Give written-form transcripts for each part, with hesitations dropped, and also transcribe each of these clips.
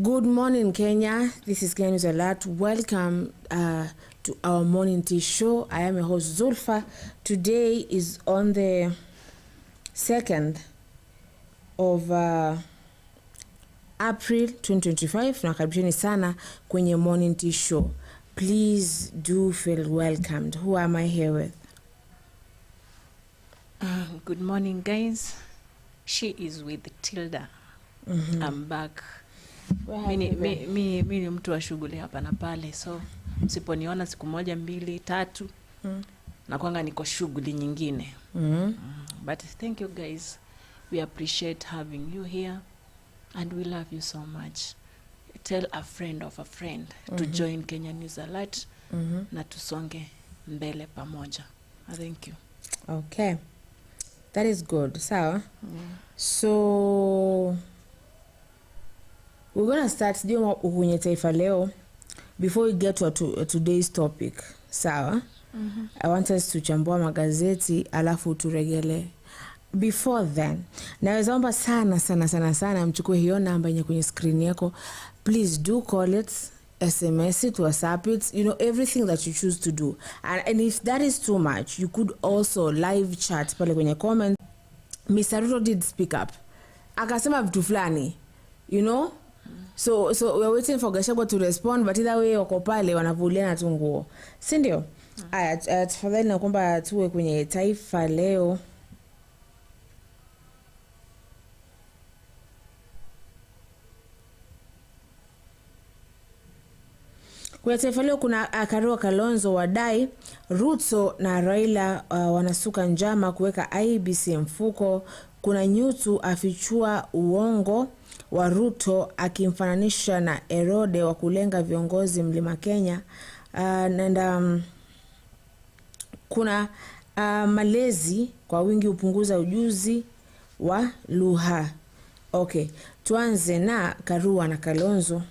Good morning, Kenya. This is Kenya News Alert. Welcome to our morning tea show. I am your host, Zulfa. Today is on the 2nd of April 2025. Nakaribisheni sana kwenye morning tea show. Please do feel welcomed. Who am I here with? Good morning, guys. She is with Tilda. I'm back. Mi ni mtu wa shughuli hapa na pale, so msiponiona siku moja 2 3 na kwanga niko shughuli nyingine. But thank you guys, we appreciate having you here and we love you so much. Tell a friend of a friend to join Kenya News Alert na tusonge mbele pamoja. Thank you. Okay, that is good. Sawa. So we're going to start doing kwenye taifa leo before we get to today's topic. Sawa. I want us to chambua magazeti alafu turegele. Before then, naweza omba sana mchukue hiyo namba yenye kwenye screen yako. Please do call it, SMS it, WhatsApp it, you know, everything that you choose to do. And if that is too much, you could also live chat pale kwenye comment. Mr. Ruto did speak up. Akasema vitu fulani, you know? So we're waiting for Gachagua to respond, but either way wako pale wanavuliana tu nguo. Si ndio? Aya, tafadhali na kwamba tuwe kwenye taifa leo. Kwa taifa leo kuna Karua Kalonzo wadai Ruto na Raila wanasuka njama kuweka IEBC mfuko. Kuna Nyutu afichua uongo wa Ruto akimfananisha na Erode wa kulenga viongozi Mlima Kenya. Kuna malezi kwa wingi upunguza ujuzi wa lugha. Okay, tuanze na Karua na Kalonzo.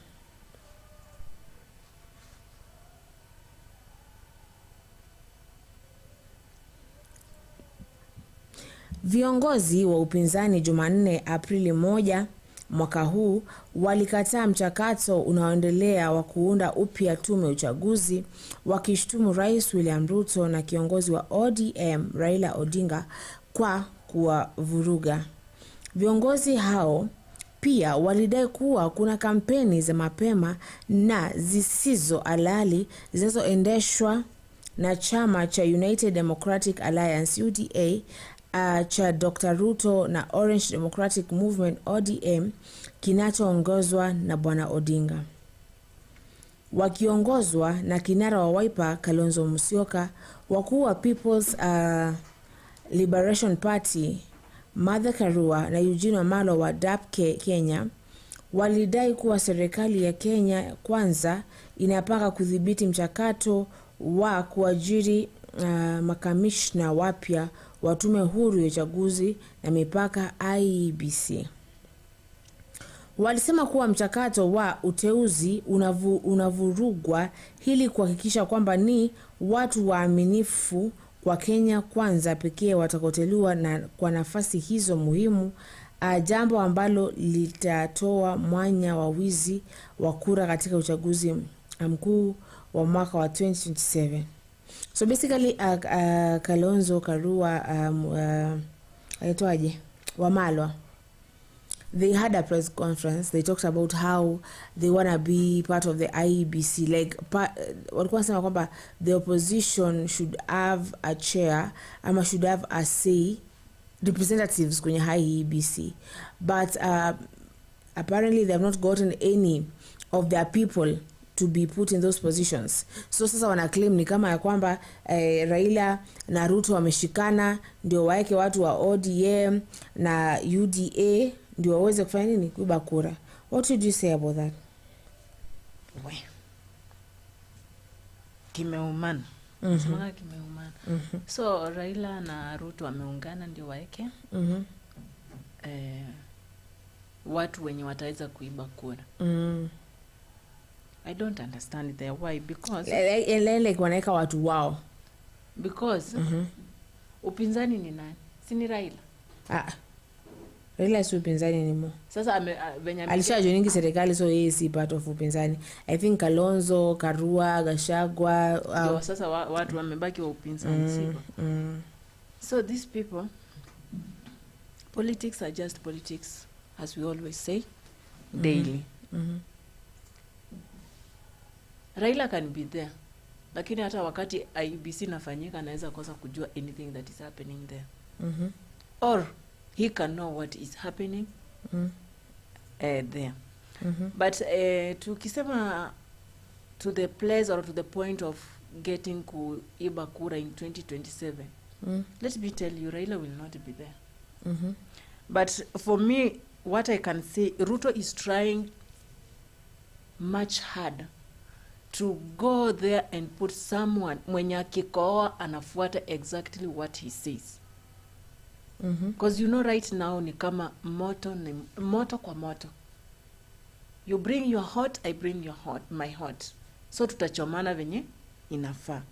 Viongozi wa upinzani Jumanne Aprili 1 mwaka huu walikataa mchakato unaoendelea wa kuunda upya tume uchaguzi, wakishtumu Rais William Ruto na kiongozi wa ODM Raila Odinga kwa kuwavuruga. Viongozi hao pia walidai kuwa kuna kampeni za mapema na zisizo halali zinazoendeshwa na chama cha United Democratic Alliance UDA cha Dr. Ruto na Orange Democratic Movement ODM kinachoongozwa na Bwana Odinga. Wakiongozwa na kinara wa Wiper Kalonzo Musyoka, wakuu wa People's Liberation Party Martha Karua na Eugene Wamalwa wa DAP Kenya walidai kuwa serikali ya Kenya Kwanza inapanga kudhibiti mchakato wa kuajiri makamishna wapya wa tume huru ya uchaguzi na mipaka IEBC. Walisema kuwa mchakato wa uteuzi unavurugwa ili kuhakikisha kwamba ni watu waaminifu kwa Kenya Kwanza pekee watakoteuliwa na kwa nafasi hizo muhimu, jambo ambalo litatoa mwanya wa wizi wa kura katika uchaguzi mkuu wa mwaka wa 2027. So basically Kalonzo Karua aitwaje Wamalwa, they had a press conference. They talked about how they want to be part of the IEBC, like walikuwa nasema kwamba the opposition should have a chair ama should have a say, representatives kwenye IEBC, but apparently they have not gotten any of their people to be put in those positions. So sasa wana claim ni kama ya kwamba Raila na Ruto wameshikana ndio waeke watu wa ODM na UDA ndio waweze kufanya nini, kuiba kura. What would you say about that? Kimeumana. Kimeumana. So Raila na Ruto wameungana ndio waeke watu wenye wataweza kuiba kura. I don't understand there why, because like wanaeka watu wao because upinzani ni nani? Si ni Raila? Raila si upinzani anymore. Sasa venye alishajoiningi serikali, so yeye si part of upinzani. I think Kalonzo, Karua, Gachagua sasa watu wamebaki wa upinzani sio. So these people, politics are just politics, as we always say, daily. Raila can be there, lakini hata wakati IEBC nafanyika anaweza kosa kujua anything that is happening there. Or he can know what is happening there. But tukisema to the place or to the point of getting kuiba kura in 2027, let me tell you, Raila will not be there. But for me, what I can say, Ruto is trying much harder to go there and put someone mwenye akikoa anafuata exactly what he says. Because you know right now ni kama moto kwa moto. You bring your hot, I bring your hot, my hot. So tutachomana venye inafaa.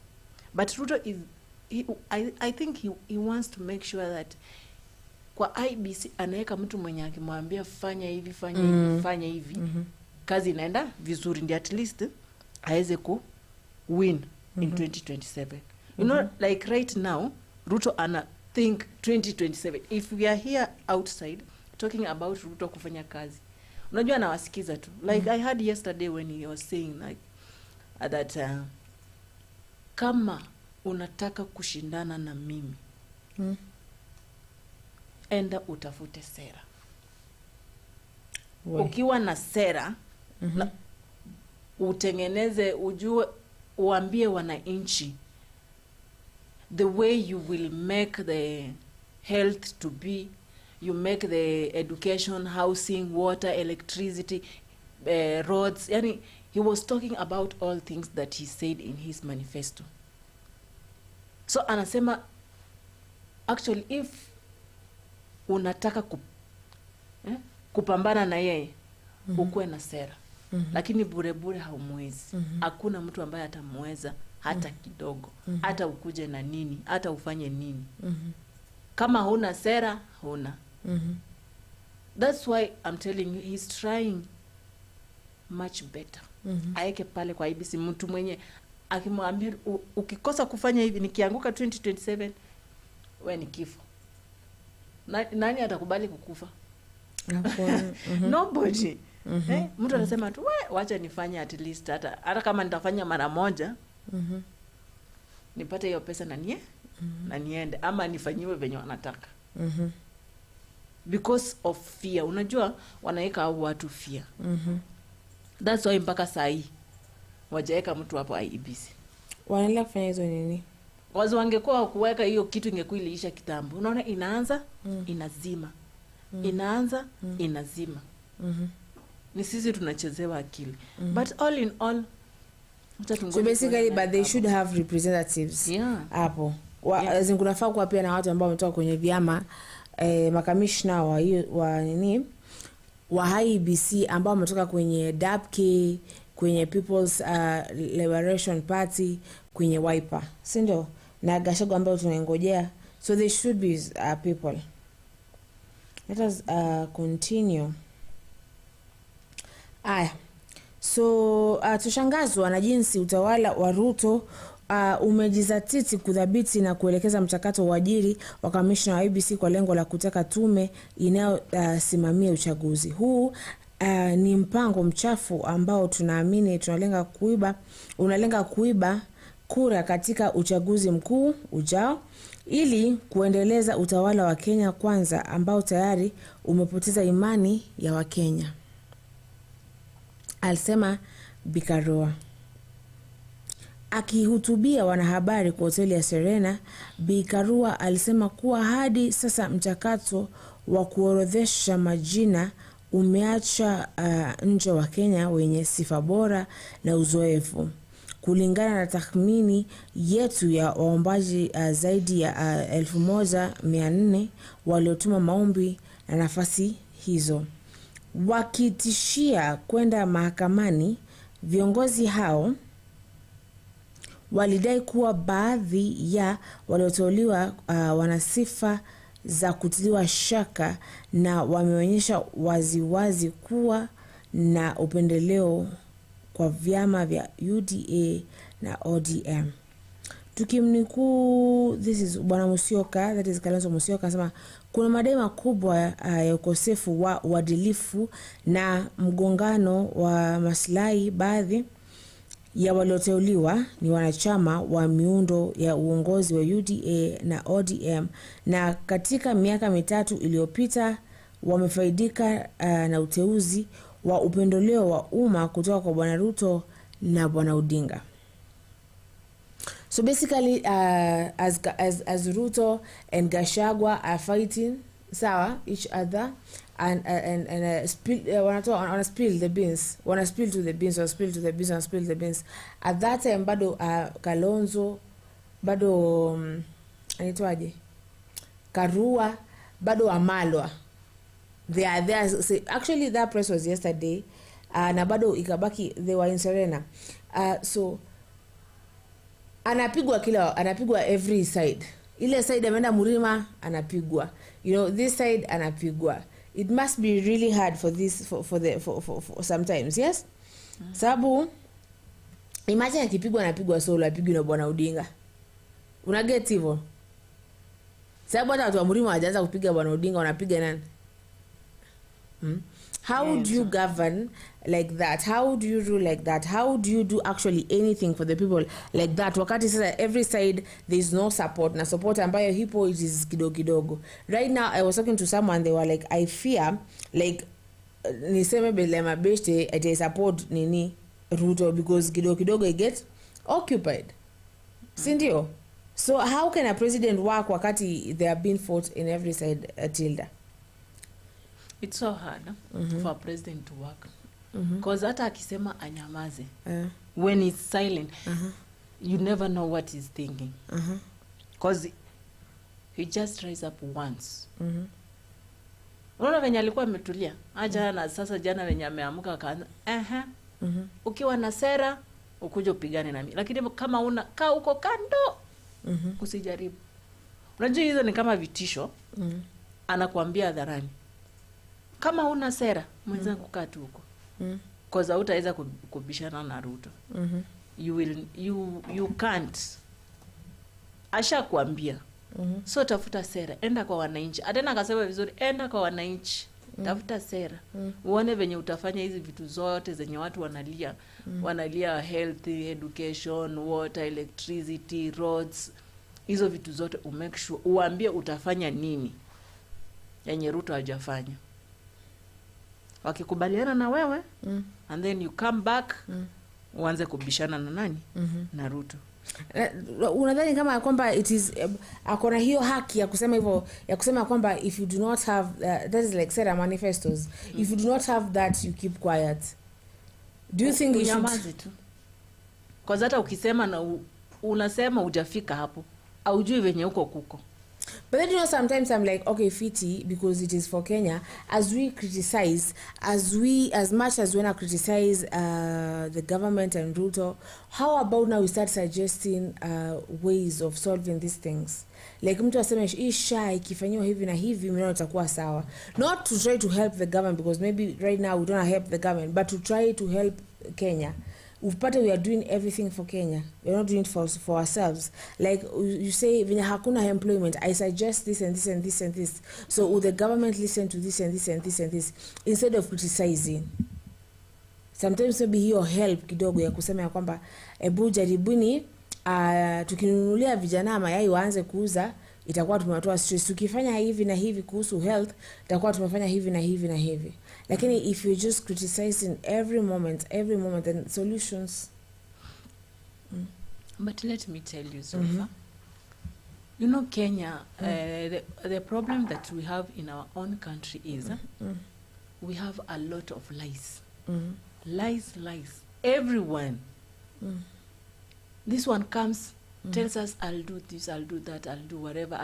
But Ruto is, I think he wants to make sure that kwa IEBC anaweka mtu mwenye akimwambia fanya hivi, fanya hivi. Kazi inaenda vizuri, ndi at least aweze ku win in 2027. You know, like right now, Ruto ana think 2027. If we are here outside talking about Ruto kufanya kazi, unajua anawasikiza tu. Like I heard yesterday when he was saying like that kama unataka kushindana na mimi, enda utafute sera. Ukiwa na sera, utengeneze, ujue, uambie wananchi the way you will make the health to be, you make the education, housing, water, electricity, roads. Yani, he was talking about all things that he said in his manifesto. So anasema, actually, if unataka kupambana na yeye, ukuwe na sera. Lakini bure haumwezi. Hakuna mtu ambaye atamweza hata kidogo. Hata ukuje na nini, hata ufanye nini. Kama huna sera, huna. That's why I'm telling you, he's trying much better. Aeke pale kwa IEBC mtu mwenye akimwambia ukikosa kufanya hivi nikianguka 2027 wewe ni kifo. Nani atakubali kukufa? Nobody. Mtu anasema tu wacha nifanye at least hata kama nitafanya mara moja nipate hiyo pesa na niende ama nifanyiwe venye wanataka. Because of fear. Unajua wanaweka watu fear. That's why mpaka sahi wajaweka mtu hapo IEBC. Wanaendelea kufanya hizo nini? Wazo wangekuwa kuweka hiyo kitu ingekuwa iliisha kitambo. Unaona inaanza inazima. Inaanza inazima. Ni sisi tunachezewa akili. But all in all, so basically, but they should have representatives hapo. Zingunafaa kuwa pia na watu ambao wametoka kwenye vyama, makamishna wa IEBC ambao wametoka kwenye DAPK, kwenye People's Liberation Party, kwenye Wiper, si ndio? Na Gachagua ambao tunangojea. So they should be people. Let us continue. So tushangazwa na jinsi utawala wa Ruto umejizatiti kudhibiti na kuelekeza mchakato wa uajiri wa kamishna wa IEBC kwa lengo la kutaka tume inayosimamia uchaguzi. Huu ni mpango mchafu ambao tunaamini unalenga kuiba kura katika uchaguzi mkuu ujao ili kuendeleza utawala wa Kenya kwanza ambao tayari umepoteza imani ya Wakenya, alisema Bikaroa. Akihutubia wanahabari kwa hoteli ya Serena, Bikaroa alisema kuwa hadi sasa mchakato wa kuorodhesha majina umeacha nje wa Kenya wenye sifa bora na uzoefu. Kulingana na takhmini yetu ya waombaji zaidi ya 1400 waliotuma maombi na nafasi hizo, wakitishia kwenda mahakamani, viongozi hao walidai kuwa baadhi ya walioteuliwa wana sifa za kutiliwa shaka na wameonyesha waziwazi kuwa na upendeleo kwa vyama vya UDA na ODM. Tukimnikuu, this is Bwana Musyoka, that is Kalonzo Musyoka, anasema kuna madai makubwa ya ukosefu wa uadilifu na mgongano wa maslahi. Baadhi ya walioteuliwa ni wanachama wa miundo ya uongozi wa UDA na ODM, na katika miaka mitatu iliyopita wamefaidika na uteuzi wa upendeleo wa umma kutoka kwa Bwana Ruto na Bwana Odinga. So basically, as Ruto and Gachagua are fighting each other and wanna spill the beans, wanna spill to the beans. At that time bado Kalonzo, bado anaitwaje, Karua, bado Amalwa, they are there. So actually that press was yesterday, na bado ikabaki they were in Serena. So anapigwa every side. Ile side ameenda Murima anapigwa, this side anapigwa. It must be really hard for this for sometimes, yes. Sababu imagine akipigwa anapigwa solo, apigwe na Bwana Odinga, una get hivyo. Sababu hata watu wa Murima hawajaanza kupiga Bwana Odinga, wanapiga nani? How would you govern like that? How would you rule like that? How would you do actually anything for the people like that? Wakati sasa every side there is no support, na support ambayo hipo it is kidogo. Right now I was talking to someone, they were like, I fear like niseme bele mabeshte ati support nini Ruto because kidogo I get occupied. Sindio? So how can a president work wakati they are being fought in every side, Tilda? It's so hard for a president to work. Because hata akisema anyamaze, when he's silent, you never know what he's thinking. Because he just rise up once. Unaona venye alikuwa ametulia. Na sasa jana venye ameamka akaanza, ukiwa na sera, ukuje upigane na mimi. Lakini kama kaa uko kando, usijaribu. Unajua hizo ni kama vitisho, anakuambia hadharani. Kama una sera, mwenzangu kaa tu huko. Because hutaweza kubishana na Ruto. You can't. Ashakwambia. So tafuta sera, enda kwa wananchi. Atena akasema vizuri, enda kwa wananchi. Tafuta sera. Uone venye utafanya hizi vitu zote zenye watu wanalia. Wanalia health, education, water, electricity, roads. Hizo vitu zote umake sure. Uambie utafanya nini yenye Ruto hajafanya. Wakikubaliana na wewe, and then you come back, uanze kubishana na nani? Na Ruto. Unadhani kama kwamba it is akona hiyo haki ya kusema hivyo, ya kusema kwamba if you do not have that is like said manifestos, if you do not have that you keep quiet? Do you think you should? Kwa hata ukisema na unasema hujafika hapo, haujui venye uko kuko. But then sometimes I'm like, okay, fiti, because it is for Kenya. As we criticize, as much as we want to criticize the government and Ruto, how about now we start suggesting ways of solving these things? Like mtu aseme isha ikifanywa hivi na hivi mimi nitakuwa sawa. Not to try to help the government, because maybe right now we don't help the government, but to try to help Kenya. We are doing everything for Kenya. We're not doing it for ourselves. Like you say, when hakuna employment, I suggest this and this and this and this. So will the government listen to this and this and this and this instead of criticizing? Sometimes maybe hiyo help kidogo ya kusema ya kwamba ebu jaribuni tukinunulia vijana mayai waanze kuuza, itakuwa tumetoa stress. Tukifanya hivi na hivi kuhusu health, itakuwa tumefanya hivi na hivi na hivi. Lakini if you just criticizing every moment and solutions. But let me tell you, Sofa. Kenya, the problem that we have in our own country is we have a lot of lies. Lies. Everyone. This one comes, tells us, I'll do this, I'll do that, I'll do whatever.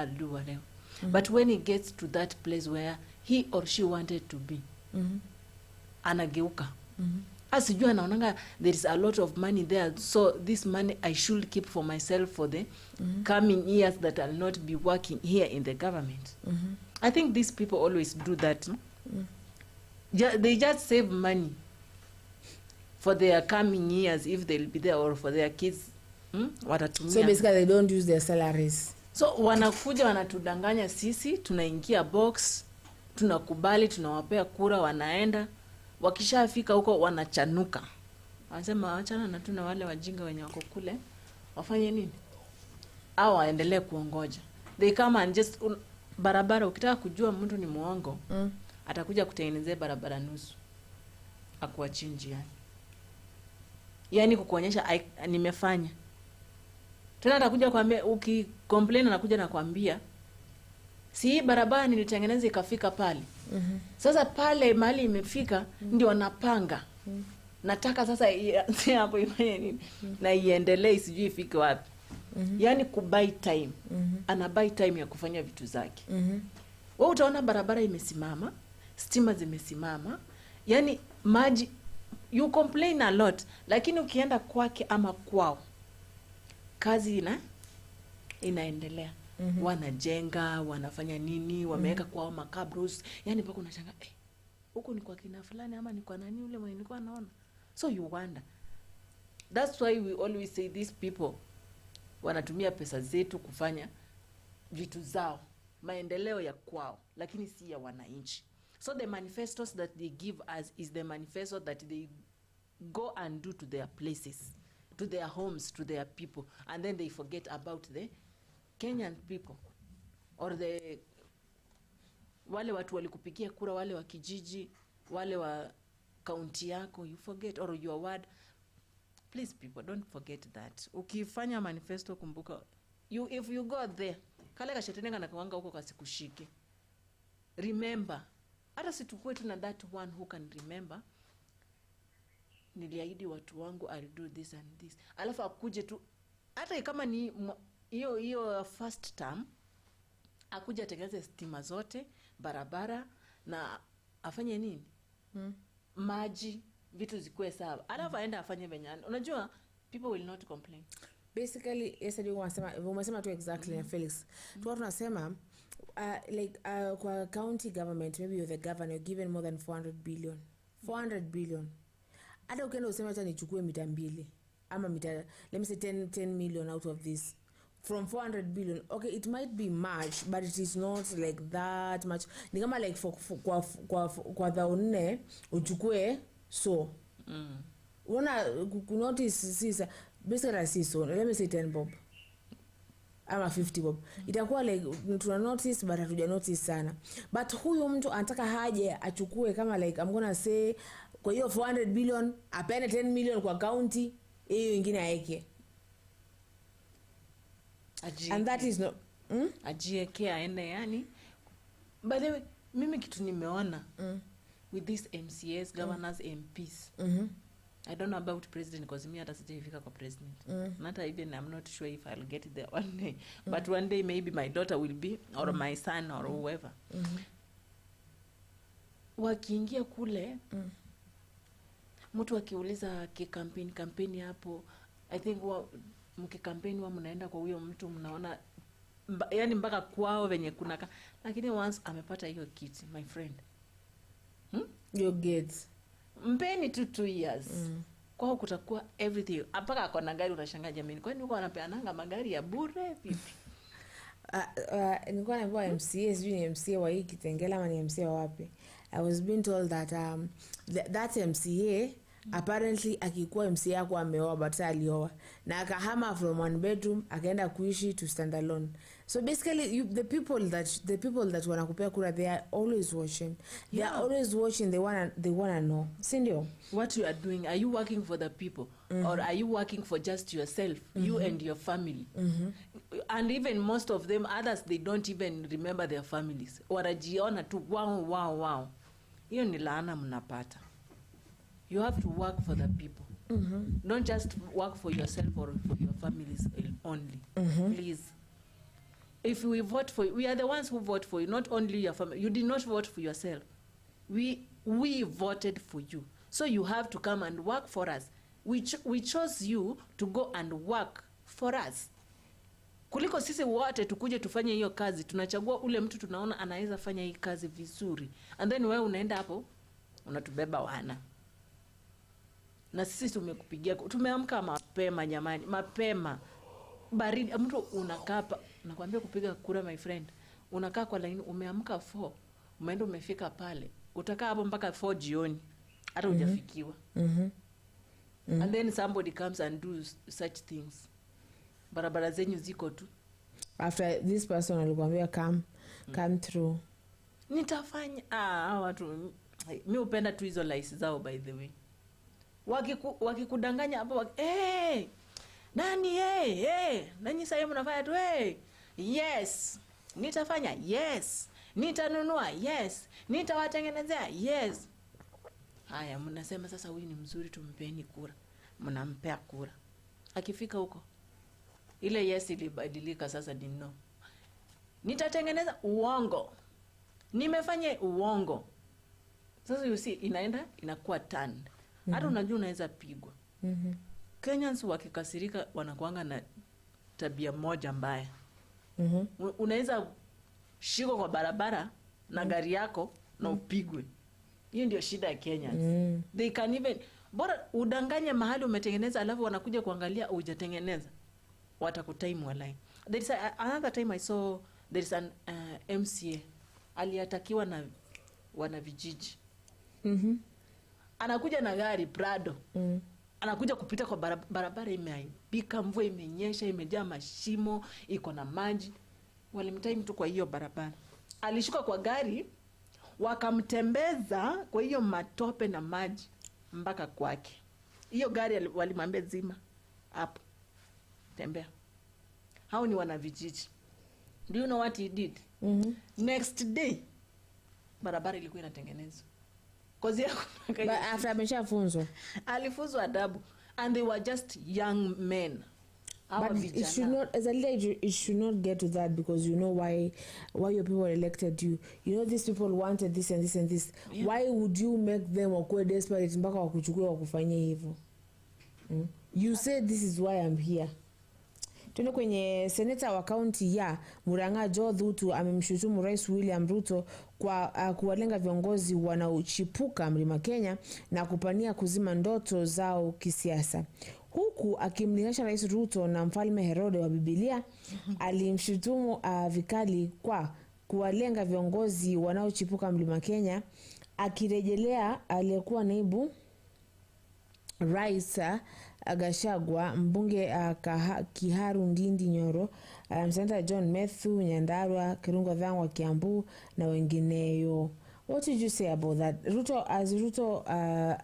But when it gets to that place where he or she wanted to be, anageuka. asijua anaonanga there is a lot of money there, so this money I should keep for myself for the coming years that I'll not be working here in the government. I think these people always do that, no? They just save money for their coming years if they'll be there, or for their kids. Watatumia. So basically they don't use their salaries. So wanakuja wanatudanganya sisi, tunaingia box, tunakubali, tunawapea kura, wanaenda. Wakishafika huko wanachanuka. Wanasema achana na tuna wale wajinga wenye wako kule. Wafanye nini? Au waendelee kuongoja. They come and just barabara, ukitaka kujua mtu ni muongo, atakuja kutengenezea barabara nusu. Akuachi njiani. Yaani kukuonyesha nimefanya. Tena atakuja kuambia, ukicomplain anakuja na kuambia, si barabara nilitengeneza ikafika pale. Sasa pale mahali imefika ndio wanapanga. Nataka sasa hapo ifanye nini? Na iendelee sijui ifike wapi. Yaani kubuy time. Ana buy time ya kufanya vitu zake. Wewe utaona barabara imesimama, stima zimesimama. Yaani maji, you complain a lot, lakini ukienda kwake ama kwao, kazi inaendelea. Wanajenga, wanafanya nini, wameweka kwao makabros. Yaani mpaka unashanga, huko ni kwa kina fulani ama ni kwa nani ule mwenye nilikuwa naona. So you wonder. That's why we always say these people wanatumia pesa zetu kufanya vitu zao, maendeleo ya kwao, lakini si ya wananchi. So the manifestos that they give us is the manifesto that they go and do to their places, to their homes, to their people, and then they forget about the Kenyan people, or the wale watu walikupigia kura, wale wa kijiji, wale wa county yako, you forget, or your ward. Please people, don't forget that. Ukifanya manifesto kumbuka, if you go there, kale kashetenenga na kawanga huko kasikushike. Remember, hata situkue tu na that one who can remember, niliahidi watu wangu I'll do this and this. Alafu akuje tu, hata kama ni hiyo first term, akuja atengeneze stima zote, barabara, na afanye nini? Maji, vitu zikuwe sawa. Alafu aenda afanye venyani. Unajua, people will not complain. Basically, yesterday umesema tu exactly na Felix. Tu tunasema kwa county government, maybe you're the governor, you're given more than 400 billion. 400 billion. Hata ukienda useme hata nichukue mita 2 ama mita, let me say 10 million out of this. From 400 billion, okay, it might be much, but it is not like that much. Ni kama like kwa dhaone uchukue so. Una notice sisa basically so, let me say 10 bob ama 50 bob. Itakuwa like tuna notice but hatuja notice sana. But huyu mtu anataka haje achukue kama like I'm gonna say kwa hiyo 400 billion apende 10 million kwa county, hiyo nyingine aeke. And that is not ajieke aende yani. By the way, mimi kitu nimeona with these MCAs, governors, MPs. I don't know about president because me hata sijafika kwa president. Not even, I'm not sure if I'll get there one day. But one day maybe my daughter will be, or my son, or whoever. Wakiingia kule, mtu akiuliza kampeni hapo, I think mkikampeni wa mnaenda kwa huyo mtu mnaona yani mpaka kwao venye kuna lakini once amepata hiyo kiti, my friend, you get mpeni 2 years. Kwao kutakuwa everything. Mpaka akona gari unashangaa jamani. Kwani huko wanapeananga magari ya bure vipi? Nilikuwa naambiwa MCA, sijui ni MCA wa hii Kitengela ama ni MCA wa wapi. I was being told that that MCA apparently akikuwa MCA yako ameoa but alioa na akahama from one bedroom akaenda kuishi to stand alone. So basically the people that wanakupea kura, they are always watching. They are always watching. They wanna know. Sindio? What you are doing, are you working for the people or are you working for just yourself, you and your family? And even most of them, others, they don't even remember their families. Wanajiona tu wow. Hiyo ni laana mnapata. You have to work for the people. Don't just work for yourself or for your families only. Please. If we vote for you, we are the ones who vote for you, not only your family. You did not vote for yourself. We voted for you. So you have to come and work for us. We chose you to go and work for us. Kuliko sisi wote tukuje tufanye hiyo kazi, tunachagua ule mtu tunaona anaweza fanya hii kazi vizuri. And then wewe unaenda hapo unatubeba wana. Na sisi tumekupigia, tumeamka mapema jamani, mapema. Baridi, mtu unakapa, nakwambia kupiga kura my friend. Unakaa kwa line, umeamka 4, umeenda umefika pale. Utakaa hapo mpaka 4 jioni. Hata hujafikiwa. And then somebody comes and does such things. Barabara zenyu ziko tu. After this person alikwambia come through. Nitafanya watu mimi upenda tu hizo lies zao by the way. Wakikudanganya hapo nani nani sasa mnafanya tu yes nitafanya, yes nitanunua, yes nitawatengenezea, yes. Haya mnasema sasa huyu ni mzuri tumpeni kura. Mnampea kura. Akifika huko ile yes ilibadilika sasa ni no. Nitatengeneza uongo. Nimefanya uongo. Sasa you see inakuwa turned. Hata unajua unaweza pigwa. Kenyans wakikasirika wanakuanga na tabia moja mbaya. Unaweza shiko kwa barabara na gari yako na upigwe. Hiyo ndio shida ya Kenyans. They can even bora udanganye mahali umetengeneza alafu wanakuja kuangalia hujatengeneza. Watakutime walai. There is another time I saw there is an MCA aliatakiwa na wana vijiji. Anakuja na gari Prado. Anakuja kupita kwa barabara imeaibika, mvua imenyesha, imejaa mashimo, iko na maji. Walimtime tu kwa hiyo barabara. Alishuka kwa gari, wakamtembeza kwa hiyo matope na maji mpaka kwake. Hiyo gari walimwambia zima hapo. Tembea. Hao ni wana vijiji. Do you know what he did? Next day barabara ilikuwa inatengenezwa. But after ameshafunzwa. Alifunzwa adabu. And they were just young men. But it should not, as a leader, it should not get to that, because you know why your people elected you. You know these people wanted this and this and this. Yeah. Why would you make them wakue desperate mpaka wakuchukue wakufanyia hivyo? You said this is why I'm here. Tuende kwenye seneta wa kaunti ya Murang'a Ruto amemshutumu Rais William Ruto kwa kuwalenga viongozi wanaochipuka Mlima Kenya na kupania kuzima ndoto zao kisiasa. Huku akimlinganisha Rais Ruto na Mfalme Herode wa Biblia, alimshutumu vikali kwa kuwalenga viongozi wanaochipuka Mlima Kenya, akirejelea aliyekuwa naibu Rais Gachagua, mbunge Kiharu Ndindi Nyoro, Msenta John Methu Nyandarua, Kirungo Dhangwa Kiambu na wengineyo. What did you say about that? Ruto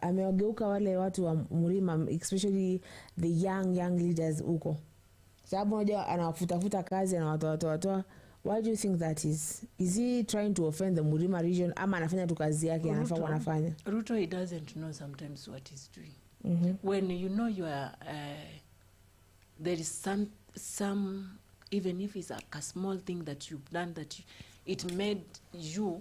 amewageuka wale watu wa Mlima, especially the young leaders huko. Sababu unajua anawafuta kazi na watoa. Why do you think that is? Is he trying to offend the Mlima region ama anafanya tu kazi yake anafanya? Ruto, he doesn't know sometimes what he's doing. When you know you are there is some even if it's a small thing that you've done that it made you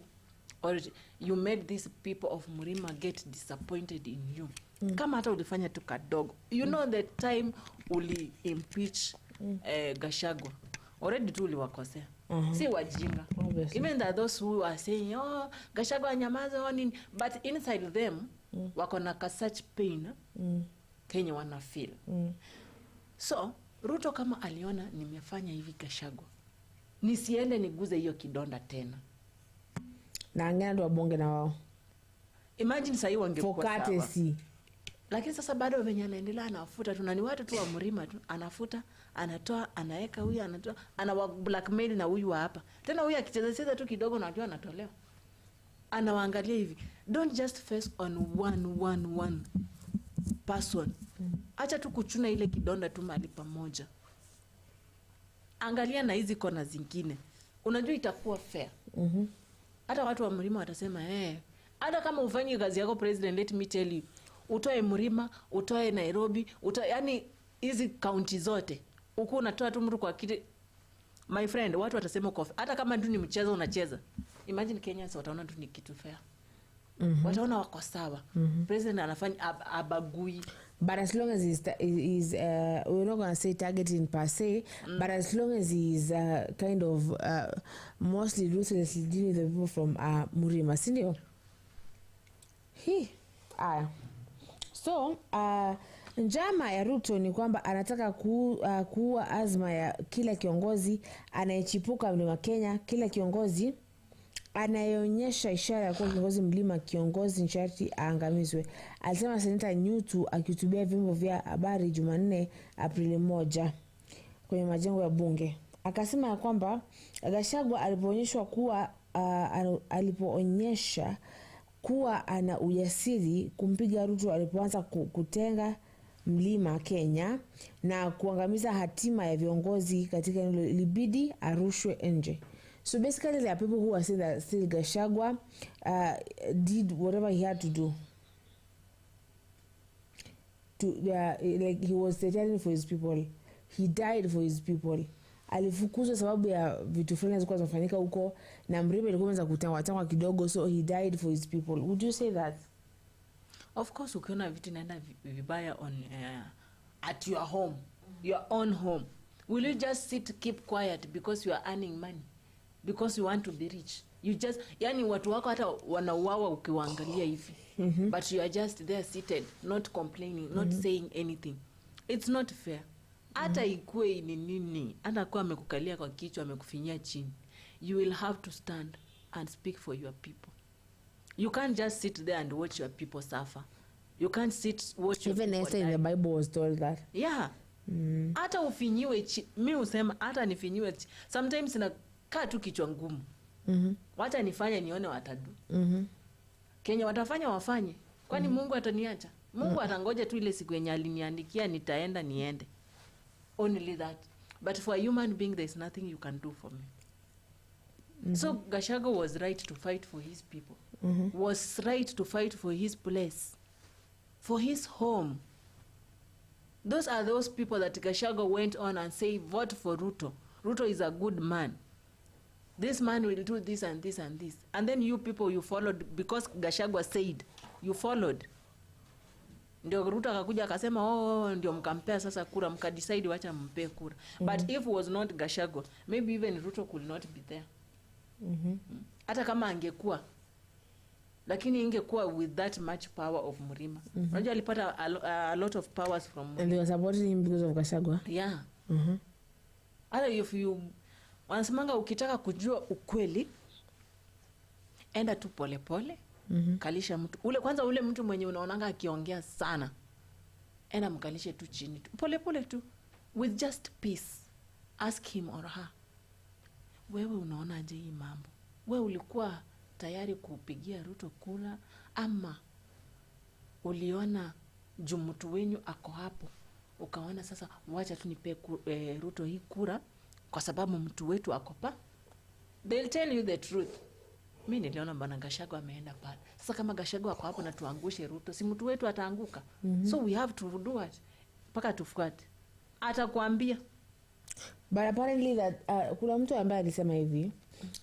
or you made these people of Mlima get disappointed in you. Kama hata ulifanya tu kadogo. You know the time uli impeach Gachagua. Already tu uliwakosea. Si wajinga. Even that those who are saying Gachagua nyamaza on, but inside them wako na such pain Kenya wana feel. So Ruto kama aliona nimefanya hivi Gachagua, nisiende niguze hiyo kidonda tena, na angenda wabonge na wao. Imagine sasa hiyo wangekuwa sawa. Lakini sasa bado venye anaendelea anafuta tu, na ni watu tu wa Mlima tu, anafuta, anatoa, anaeka huyu, anatoa, anawa blackmail na huyu hapa. Tena huyu akicheza tu kidogo na unajua anatolewa. Anawaangalia hivi. Don't just face on one person. Acha tu kuchuna ile kidonda tu mahali pamoja. Angalia na hizi kona zingine. Unajua itakuwa fair. Hata watu wa Mlima watasema hata kama ufanye kazi yako president, let me tell you, utoe Mlima, utoe Nairobi, yani hizi county zote uko unatoa tu mtu kwa kiti, my friend, watu watasema hata kama tu ni mchezo unacheza. Imagine Kenyans wataona tu ni kitu fair. wataona wako sawa. President anafanya abagui. But as long as he's we're not going to say targeting per se, but as long as he's kind of mostly ruthlessly dealing with the people from Murima, sindio? So njama ya Ruto ni kwamba anataka kuua azma ya kila kiongozi anayechipuka Mlima Kenya, kila kiongozi anayeonyesha ishara ya kuwa kiongozi mlima kiongozi nchati aangamizwe. Alisema Seneta Nyutu akihutubia vyombo vya habari Jumanne Aprili 1 kwenye majengo ya bunge. Akasema ya kwamba Gachagua alipoonyesha kuwa ana ujasiri kumpiga Ruto alipoanza kutenga Mlima Kenya na kuangamiza hatima ya viongozi katika eneo libidi arushwe nje. So basically there are people who are saying that still Gachagua did whatever he had to do. Like he was standing for his people. He died for his people. Alifukuzwa sababu ya vitu fulani zilikuwa zinafanyika huko na Mrima ilikuwa imeanza kutangwa kidogo, so he died for his people. Would you say that? Of course ukiona vitu inaenda vibaya on at your home, your own home, will you just sit keep quiet because you are earning money? Because you want to be rich? You just yani watu wako hata wanauawa ukiwaangalia hivi. But you are just there seated, not complaining, not saying anything. It's not fair. Hata ikue ni nini, hata kwa amekukalia kwa kichwa amekufinyia chini, you will have to stand and speak for your people. You can't just sit there and watch your people suffer. You can't watch your even Esther in the Bible was told that. Yeah. Hata ufinyiwe mimi usema hata nifinyiwe sometimes nakaa tu kichwa ngumu. Wacha nifanye nione watadu. Kenya watafanya wafanye. Kwani Mungu ataniacha? Mungu atangoja tu ile siku yenye aliniandikia nitaenda niende. Only that. But for a human being there is nothing you can do for me. So Gachagua was right to fight for his people. Was right to fight for his place, for his home. Those are those people that Gachagua went on and say vote for Ruto. Ruto is a good man. This man will do this and this and this. And then you people, you followed because Gachagua said, you followed. Ndio Ruto akakuja akasema ndio mkampea sasa kura, mkadecide wacha mpe kura. But if it was not Gachagua, maybe even Ruto could not be there. Hata kama angekuwa, lakini ingekuwa with that much power of Murima. Unajua alipata a lot of powers from Murima. And they were supporting him because of Gachagua. Yeah. Hata if you wanasemanga ukitaka kujua ukweli, enda tu pole pole. Kalisha mtu ule kwanza, ule mtu mwenye unaonanga akiongea sana, enda mkalishe tu chini tu pole pole tu, with just peace. Ask him or her, wewe unaonaje hii mambo? Wewe ulikuwa tayari kupigia Ruto kula, ama uliona mtu wenyu ako hapo ukaona sasa wacha tu nipe Ruto hii kura kwa sababu mtu wetu ako pa? They'll tell you the truth. Mimi niliona bwana Gachagua ameenda pale. Sasa kama Gachagua ako hapo na tuangushe Ruto, si mtu wetu ataanguka. So we have to do what? Paka tufuate. Atakwambia. But apparently that kuna mtu ambaye alisema hivi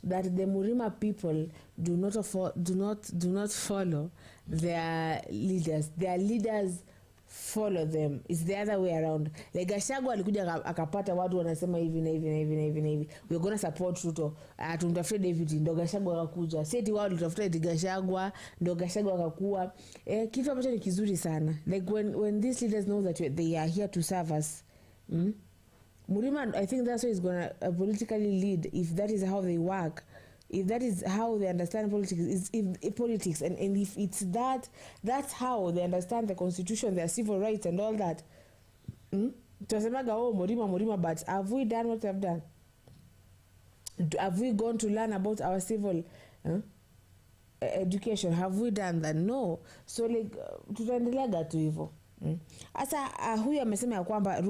that the Murima people do not follow their leaders. Their leaders follow them. It's the other way around. Like Gachagua alikuja akapata watu wanasema hivi na hivi na hivi na hivi na hivi, we're going to support Ruto, tumtafute David, ndo Gachagua akakuja. Seti wao tutafuta Gachagua, ndo Gachagua akakuwa. Kitu ambacho ni kizuri sana. Like when these leaders know that they are here to serve us. Murima, I think that's why he's going to politically lead, if that is how they work. If that is how they understand politics, politics, and if it's that's how they understand the constitution, their civil rights and all that. Tuasemaga Murima, but have we done what we have done? Have we gone to learn about our civil education? Have we done that? No. So like tutaendelea tu hivyo. Asa huyu amesema ya kwamba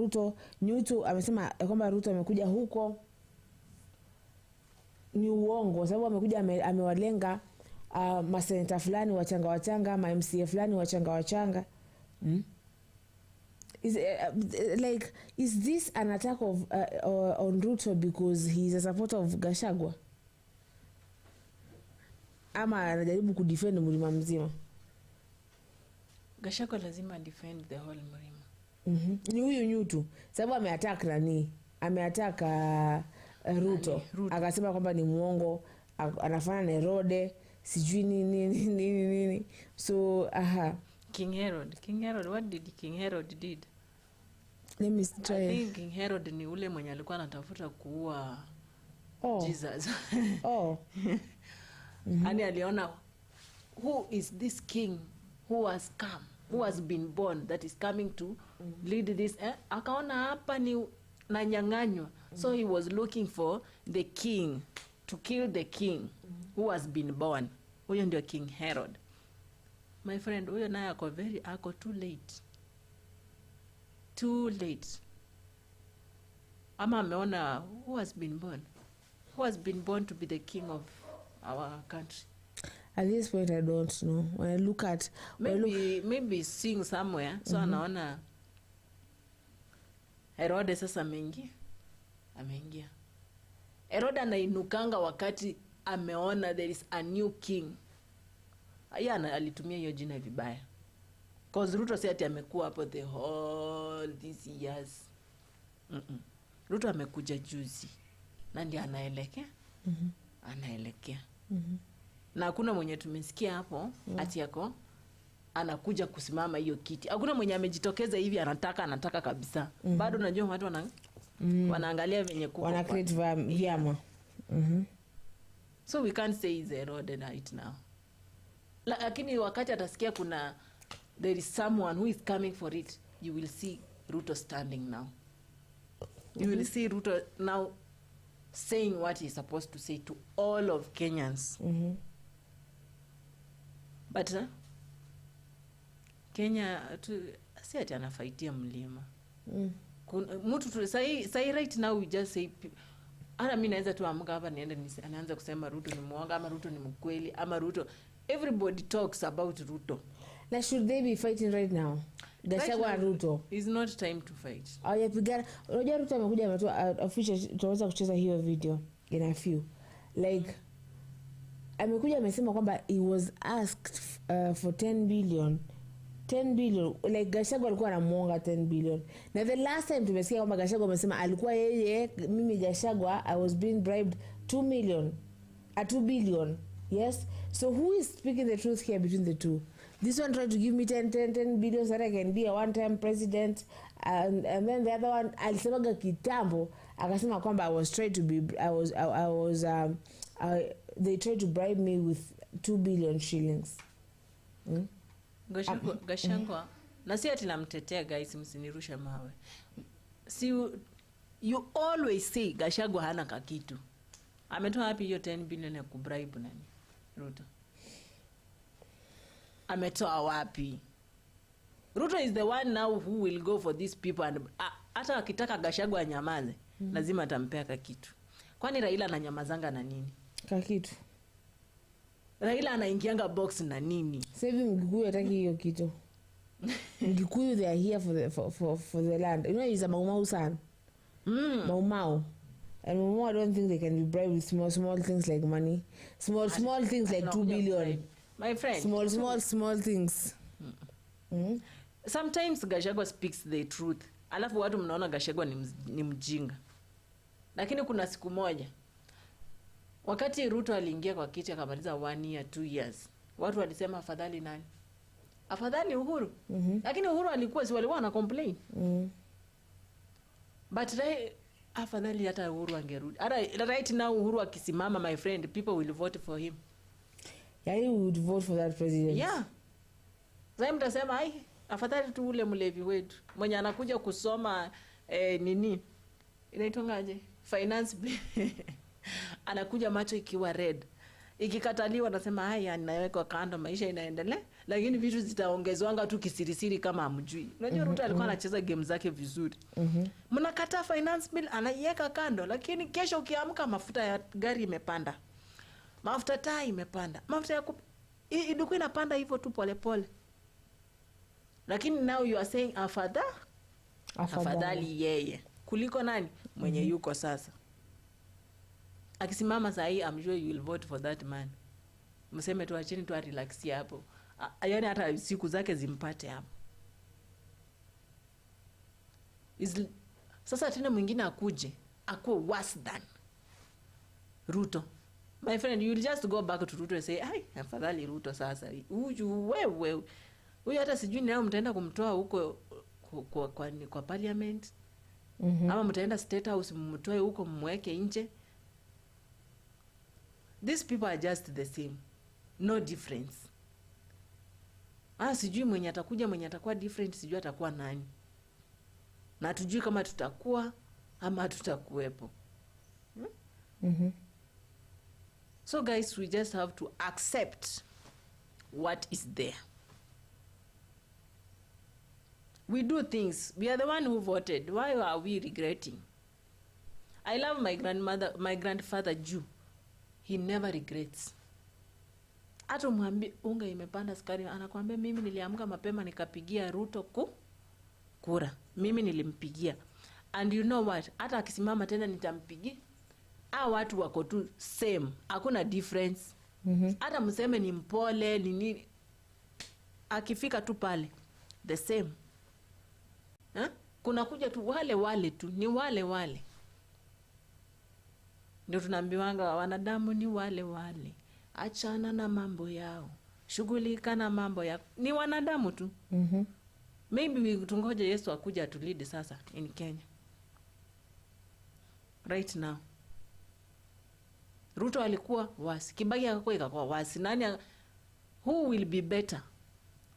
Nyutu amesema ya kwamba Ruto amekuja huko ni uongo, sababu amekuja amewalenga maseneta fulani wachanga, ma MCA fulani wachanga. Is this an attack on Ruto because he is a supporter of Gachagua? ama anajaribu kudefend mlima mzima? Gachagua lazima defend the whole mlima. Ni huyu nyutu sababu ameattack nani? Ameattack Ruto. Akasema kwamba ni muongo, anafanya na Herode, sijui nini. So King Herod, what did King Herod did? Let me try. I think King Herod ni ule mwenye alikuwa anatafuta kuua Jesus. Ani aliona who is this king who has come, who has been born, that is coming to lead this. Akaona hapa ni nanyang'anywa. So he was looking for the king, to kill the king who has been born. Huyo ndio King Herod. My friend, huyo naye ako too late. Too late. Ama ameona who has been born to be the king of our country. At this point I don't know. When I look at maybe seeing somewhere, so anaona Herode sasa ameingia. Herode anainukanga wakati ameona there is a new king. Alitumia hiyo jina vibaya. Cause Ruto si ati amekuwa hapo the whole these years. Ruto amekuja juzi. Na ndiye anaelekea. Anaelekea. Na hakuna mwenye tumesikia hapo ati yako anakuja kusimama hiyo kiti. Hakuna mwenye amejitokeza hivi anataka kabisa. Bado unajua watu wanaangalia venye kuko. Wana create vyama. So we can't say he's a road right now. Lakini wakati atasikia there is someone who is coming for it, you will see Ruto standing now. You will see Ruto now saying what he's supposed to say to all of Kenyans. But Kenya si ati anafaitia mlima. Mtu tu say right now we just say ana mimi naweza tu amka hapa niende anaanza kusema Ruto ni muongo ama Ruto ni mkweli ama Ruto. Everybody talks about Ruto. Now should they be fighting right now? Gachagua and Ruto. It's not time to fight. Yapigana. Unajua Ruto amekuja ametoa official, tutaweza kucheza hiyo video in a few. Like amekuja amesema kwamba he was asked for 10 billion. Like Gachagua alikuwa anamuonga 10 billion. Na the last time tumesikia kwamba Gachagua amesema alikuwa yeye mimi Gachagua I was being bribed 2 billion. Yes. So who is speaking the truth here between the two? This one tried to give me 10 billion so that I can be a one-time president, and then the other one alisemaga kitambo akasema kwamba they tried to bribe me with 2 billion shillings. Gachagua na si ati namtetea guys, msinirusha mawe. See, you always say Gachagua hana kakitu. Ametoa wapi hiyo 10 billion ya kubribe nani? Ruto. Ametoa wapi? Ruto is the one now who will go for these people, and hata akitaka Gachagua anyamaze, lazima atampea kakitu. Kwani Raila ananyamazanga na nini? Kakitu. Raila anaingianga box na nini? Sasa hivi Mgikuyu hataki hiyo kitu. Mgikuyu they are here for the land. You know he's a Maumau son. Maumau. And I don't think they can be bribed with small things like money. Small things like 2 billion. My friend. Small things. Sometimes Gachagua speaks the truth. Alafu watu mnaona Gachagua ni mjinga. Lakini kuna siku moja wakati Ruto aliingia kwa kiti akamaliza 1 year 2 years, watu walisema afadhali nani? Afadhali Uhuru. Lakini Uhuru alikuwa si walikuwa na complain. But afadhali hata Uhuru angerudi. Right now Uhuru akisimama, my friend, people will vote for him. Yeah, you would vote for that president. Yeah. Sasa mtasema afadhali tu ule mlevi wetu mwenye anakuja kusoma nini inaitongaje finance bill anakuja macho ikiwa red, ikikataliwa nasema haya ninaweka kando, maisha inaendelea, lakini vitu zitaongezwanga tu kisirisiri kama hamjui. Unajua Ruto alikuwa anacheza game zake vizuri. Mnakata finance bill anaiweka kando, lakini kesho ukiamka mafuta ya gari imepanda, mafuta taa imepanda, mafuta ya iduku inapanda hivyo tu pole. Lakini now you are saying afadhali yeye kuliko nani mwenye yuko sasa. Akisimama saa hii, I'm sure you will vote for that man. mseme tu acheni tu relax hapo. Yaani hata siku zake zimpate hapo. Sasa tena mwingine akuje akuwe worse than Ruto. My friend, you will just go back to Ruto and say, "Ai, afadhali Ruto sasa. Huyu wewe. Huyu hata sijui nao mtaenda kumtoa huko kwa parliament." Ama mtaenda State House mtoe huko mweke nje. These people are just the same. No difference. Sijui mwenye atakuja mwenye atakuwa different, sijui atakuwa nani. Na tujui kama tutakuwa ama tutakuwepo. So guys, we just have to accept what is there. We do things. We are the one who voted. Why are we regretting? I love my grandfather Jew. He never regrets. Hata mwambie unga imepanda sukari, anakuambia mimi niliamka mapema nikapigia Ruto kura. Mimi nilimpigia. And you know what? Hata akisimama tena nitampigia. Watu wako tu same. Hakuna difference. Hata mseme ni mpole ni nini. Akifika tu pale the same. Kuna kuja tu wale tu, ni wale. Ndio tunaambiwanga wanadamu ni wale. Achana na mambo yao. Shughulika na mambo yako. Ni wanadamu tu. Maybe tungoje Yesu akuja to lead sasa in Kenya. Right now. Ruto alikuwa wasi. Kibaki akakuwa wasi. Who will be better?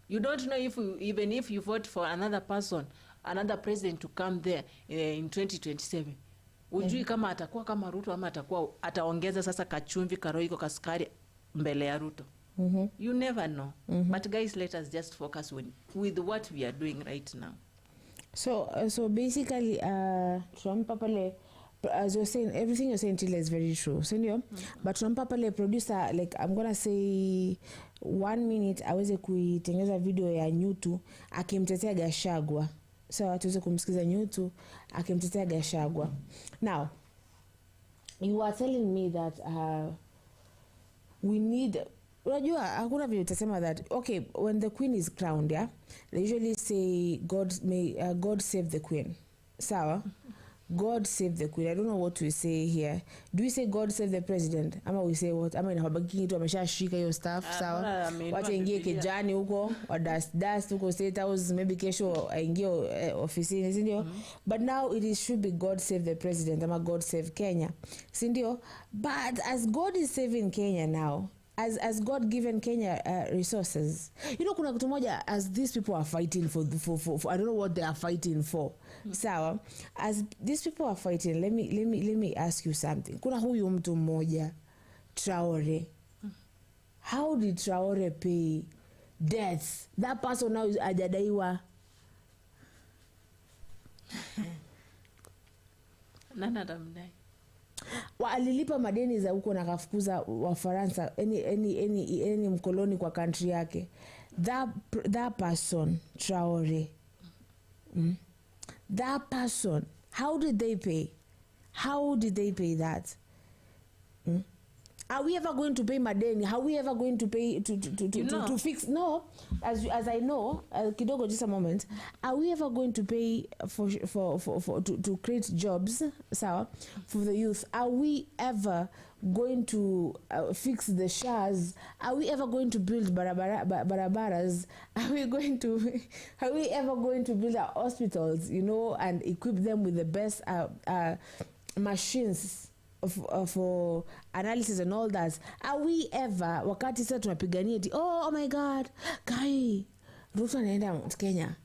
You don't know even if you vote for another person, another president to come there in 2027. Ujui kama atakuwa kama Ruto ama ataongeza sasa kachumvi karoiko kasukari mbele ya Ruto. You never know. But guys, let us just focus with what we are doing right now. So basically Trump pale, as you're saying, everything you're saying Tila is very true. Senior, but Trump pale producer, like I'm gonna say 1 minute aweze kuitengeneza video ya Nyutu akimtetea Gachagua. So tuweze kumsikiza Nyutu akimtetea Gachagua. Now, you are telling me that we need, unajua hakuna vile utasema that okay, when the queen is crowned, yeah, they usually say God save the queen. Sawa? God save the queen. I don't know what we say here. Do we say God save the president? Ama we say what? Ama inabaki tu ameshashika hiyo stuff, sawa? Wacha ingie kijani huko, wa dust huko State House, maybe kesho aingie ofisini, si ndio? But now should be God save the president, ama God save Kenya. Si ndio? But as God is saving Kenya now, as God given Kenya resources, you know, kuna kitu moja, as these people are fighting for I don't know what they are fighting for. Sawa, as these people are fighting, let me ask you something. Kuna huyu mtu mmoja Traore. How did Traore pay debts? That person now is ajadaiwa. Nana damdai. Alilipa madeni za huko na kafukuza wa Faransa any mkoloni kwa country yake. That person Traore, that person, how did they pay that? Are we ever going to pay madeni? How are we ever going to pay to fix? No, as I know, kidogo just a moment. Are we ever going to pay to create jobs, sawa, for the youth? Are we ever going to fix the shars? Are we ever going to build barabaras? Are we ever going to build our hospitals, you know, and equip them with the best machines for analysis and all that? Are we ever, wakati sasa tunapigania eti oh my god, kai Ruto anaenda Mount Kenya.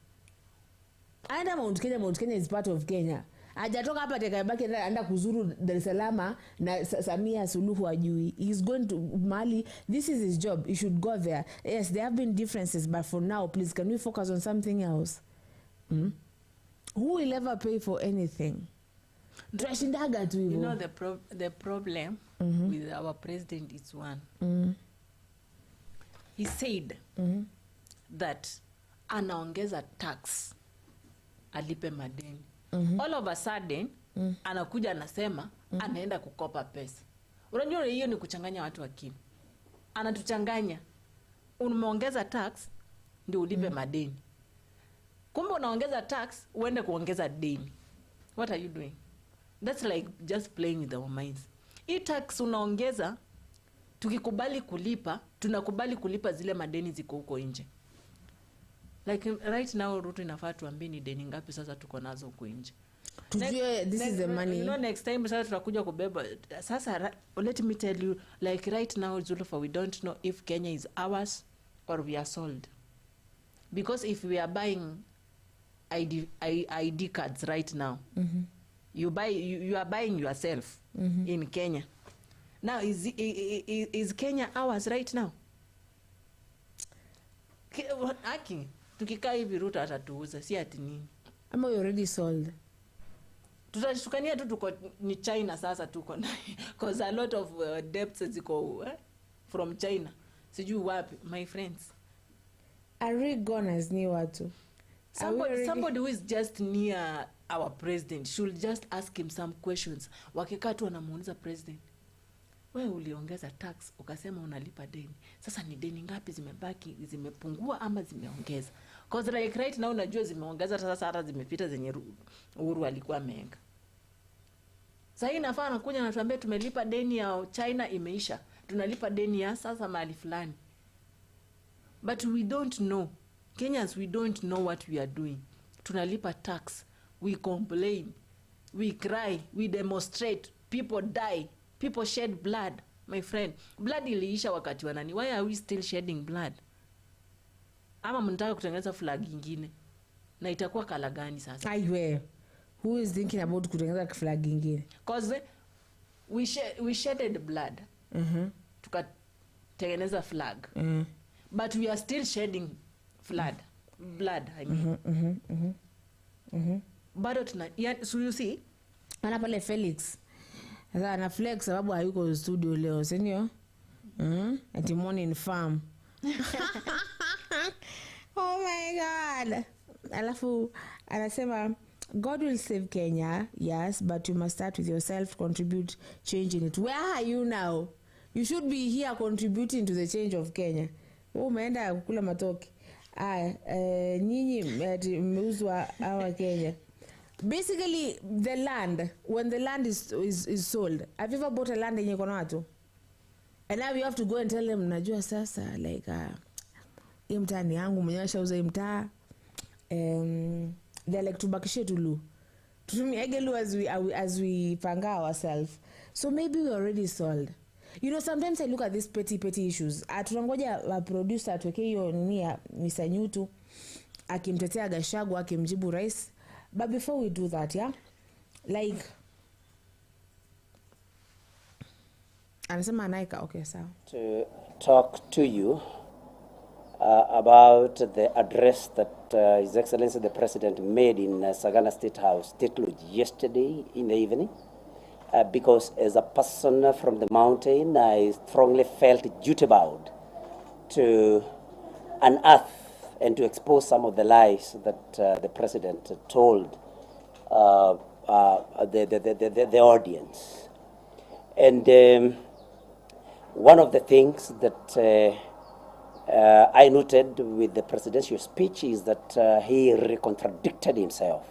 Mount Kenya is part of Kenya. Hajatoka hapa tekabaki anaenda kuzuru Dar es Salaam na Samia Suluhu ajui. He's going to Mali. This is his job. He should go there. Yes, there have been differences, but for now, please, can we focus on something else? Who will ever pay for anything? You know, the problem with our president is one. He said that anaongeza tax alipe madeni. All of a sudden anakuja anasema anaenda kukopa pesa. Unajua hiyo ni kuchanganya watu akili. anatuchanganya. Umeongeza tax ndio ulipe madeni. Kumbe unaongeza tax uende kuongeza deni. What are you doing? That's like just playing with our minds. Hii tax unaongeza, tukikubali kulipa, tunakubali kulipa zile madeni ziko huko nje. Like right now Ruto inafaa tuambie ni deni ngapi sasa tuko nazo huko nje. Tujue this is the money. You know, next time sasa tutakuja kubeba. Sasa let me tell you, like right now Zulfa, we don't know if Kenya is ours or we are sold. Because if we are buying ID cards right now, you are buying yourself in Kenya. Now is Kenya ours right now? Aki tukikaa hivi Ruto atatuuza, si ati nini? Ama you already sold? Tutashukania tu tuko ni China sasa tuko na because a lot of debts ziko from China. Sijui wapi, my friends. Are we gone as new watu? Somebody who is just near our president should just ask him some questions. Wakikaa tu wanamuuliza president, wewe uliongeza tax ukasema unalipa deni, sasa ni deni ngapi zimebaki, zimepungua ama zimeongeza? Because like right now unajua zimeongeza, sasa hata zimepita zenye Uhuru alikuwa ameweka. Sasa inafaa anakuja na tuambie tumelipa deni ya China imeisha, tunalipa deni ya sasa mahali fulani. But we don't know. Kenyans, we don't know what we are doing. Tunalipa tax, we complain, we cry, we demonstrate, people die, people shed blood. My friend, blood iliisha wakati wa nani? Why are we still shedding blood? Ama mnataka kutengeneza flag nyingine? Na itakuwa kala gani sasa? Aiwe. Who is thinking about kutengeneza flag nyingine? Because we shedded blood. Tukatengeneza flag. But we are still shedding blood, I mean. Bado tuna, so you see, ana pale Felix. Sasa ana flex sababu hayuko studio leo, si ndio? Ati morning farm. Oh my God. Alafu anasema God will save Kenya, yes, but you must start with yourself to contribute change in it. Where are you now? You should be here contributing to the change of Kenya. Umeenda kukula matoke. Nyinyi mmeuzwa hawa Kenya. Basically the land, when the land is sold, have you ever bought a land yenye kuna watu? And now you have to go and tell them, najua sasa like hii mtaa ni yangu, mwenyewe shauza hii mtaa. They're like tubakishe tulu. Tutumiegelu as we panga ourselves. So maybe we already sold. You know, sometimes I look at these petty issues. Tunangoja wa producer atuweke hiyo nini ya Mr. Nyutu akimtetea Gachagua akimjibu rais. But before we do that, yeah, like anasema anaika, okay, sawa. To talk to you about the address that His Excellency the President made in Sagana State House, State Lodge, yesterday in the evening. Because as a person from the mountain, I strongly felt duty-bound to unearth and to expose some of the lies that the President told the audience. And one of the things that I noted with the presidential speech is that he contradicted himself.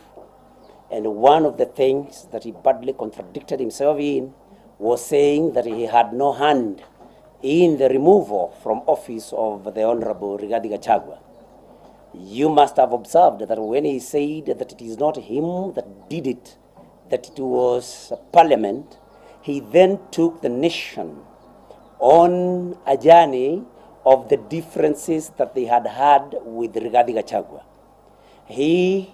And one of the things that he badly contradicted himself in was saying that he had no hand in the removal from office of the Honorable Rigathi Gachagua. You must have observed that when he said that it is not him that did it, that it was Parliament, he then took the nation on a journey of the differences that they had with Rigathi Gachagua. He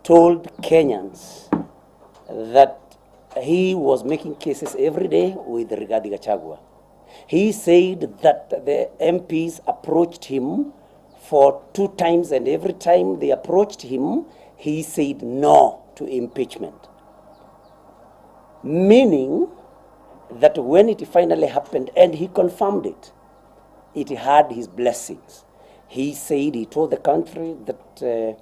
told Kenyans that he was making cases every day with Rigathi Gachagua. He said that the MPs approached him for 2 times, and every time they approached him, he said no to impeachment. Meaning that when it finally happened, and he confirmed it, it had his blessings. He said, he told the country that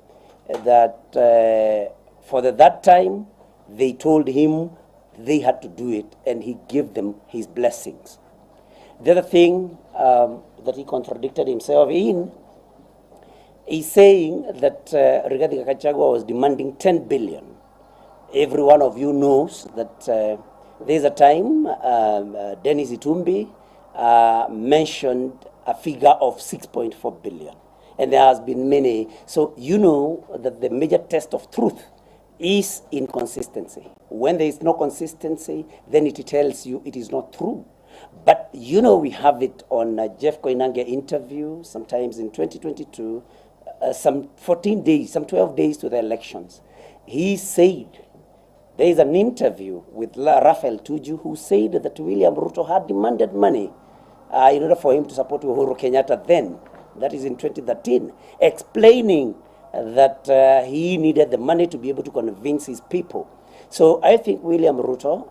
for that time, they told him they had to do it, and he gave them his blessings. The other thing that he contradicted himself in is saying that Rigathi Gachagua was demanding 10 billion. Every one of you knows that there's a time Dennis Itumbi mentioned a figure of 6.4 billion. And there has been many. So you know that the major test of truth is inconsistency. When there is no consistency, then it tells you it is not true. But you know, we have it on Jeff Koinange interview, sometimes in 2022, some 14 days, some 12 days to the elections. He said, there is an interview with Raphael Tuju, who said that William Ruto had demanded money in order for him to support Uhuru Kenyatta then, that is in 2013, explaining that he needed the money to be able to convince his people. So I think William Ruto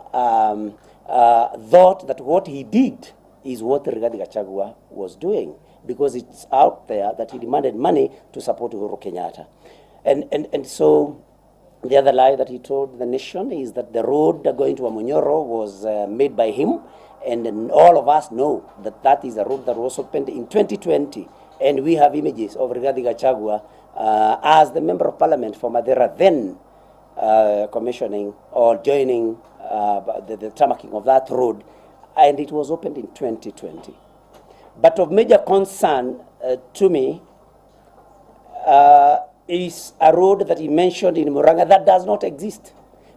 thought that what he did is what Rigathi Gachagua was doing, because it's out there that he demanded money to support Uhuru Kenyatta. And so the other lie that he told the nation is that the road going to Amunyoro was made by him, and all of us know that that is a road that was opened in 2020, and we have images of Rigathi Gachagua as the member of parliament for Madeira then commissioning or joining the tarmacking of that road, and it was opened in 2020. But of major concern to me is a road that he mentioned in Murang'a that does not exist.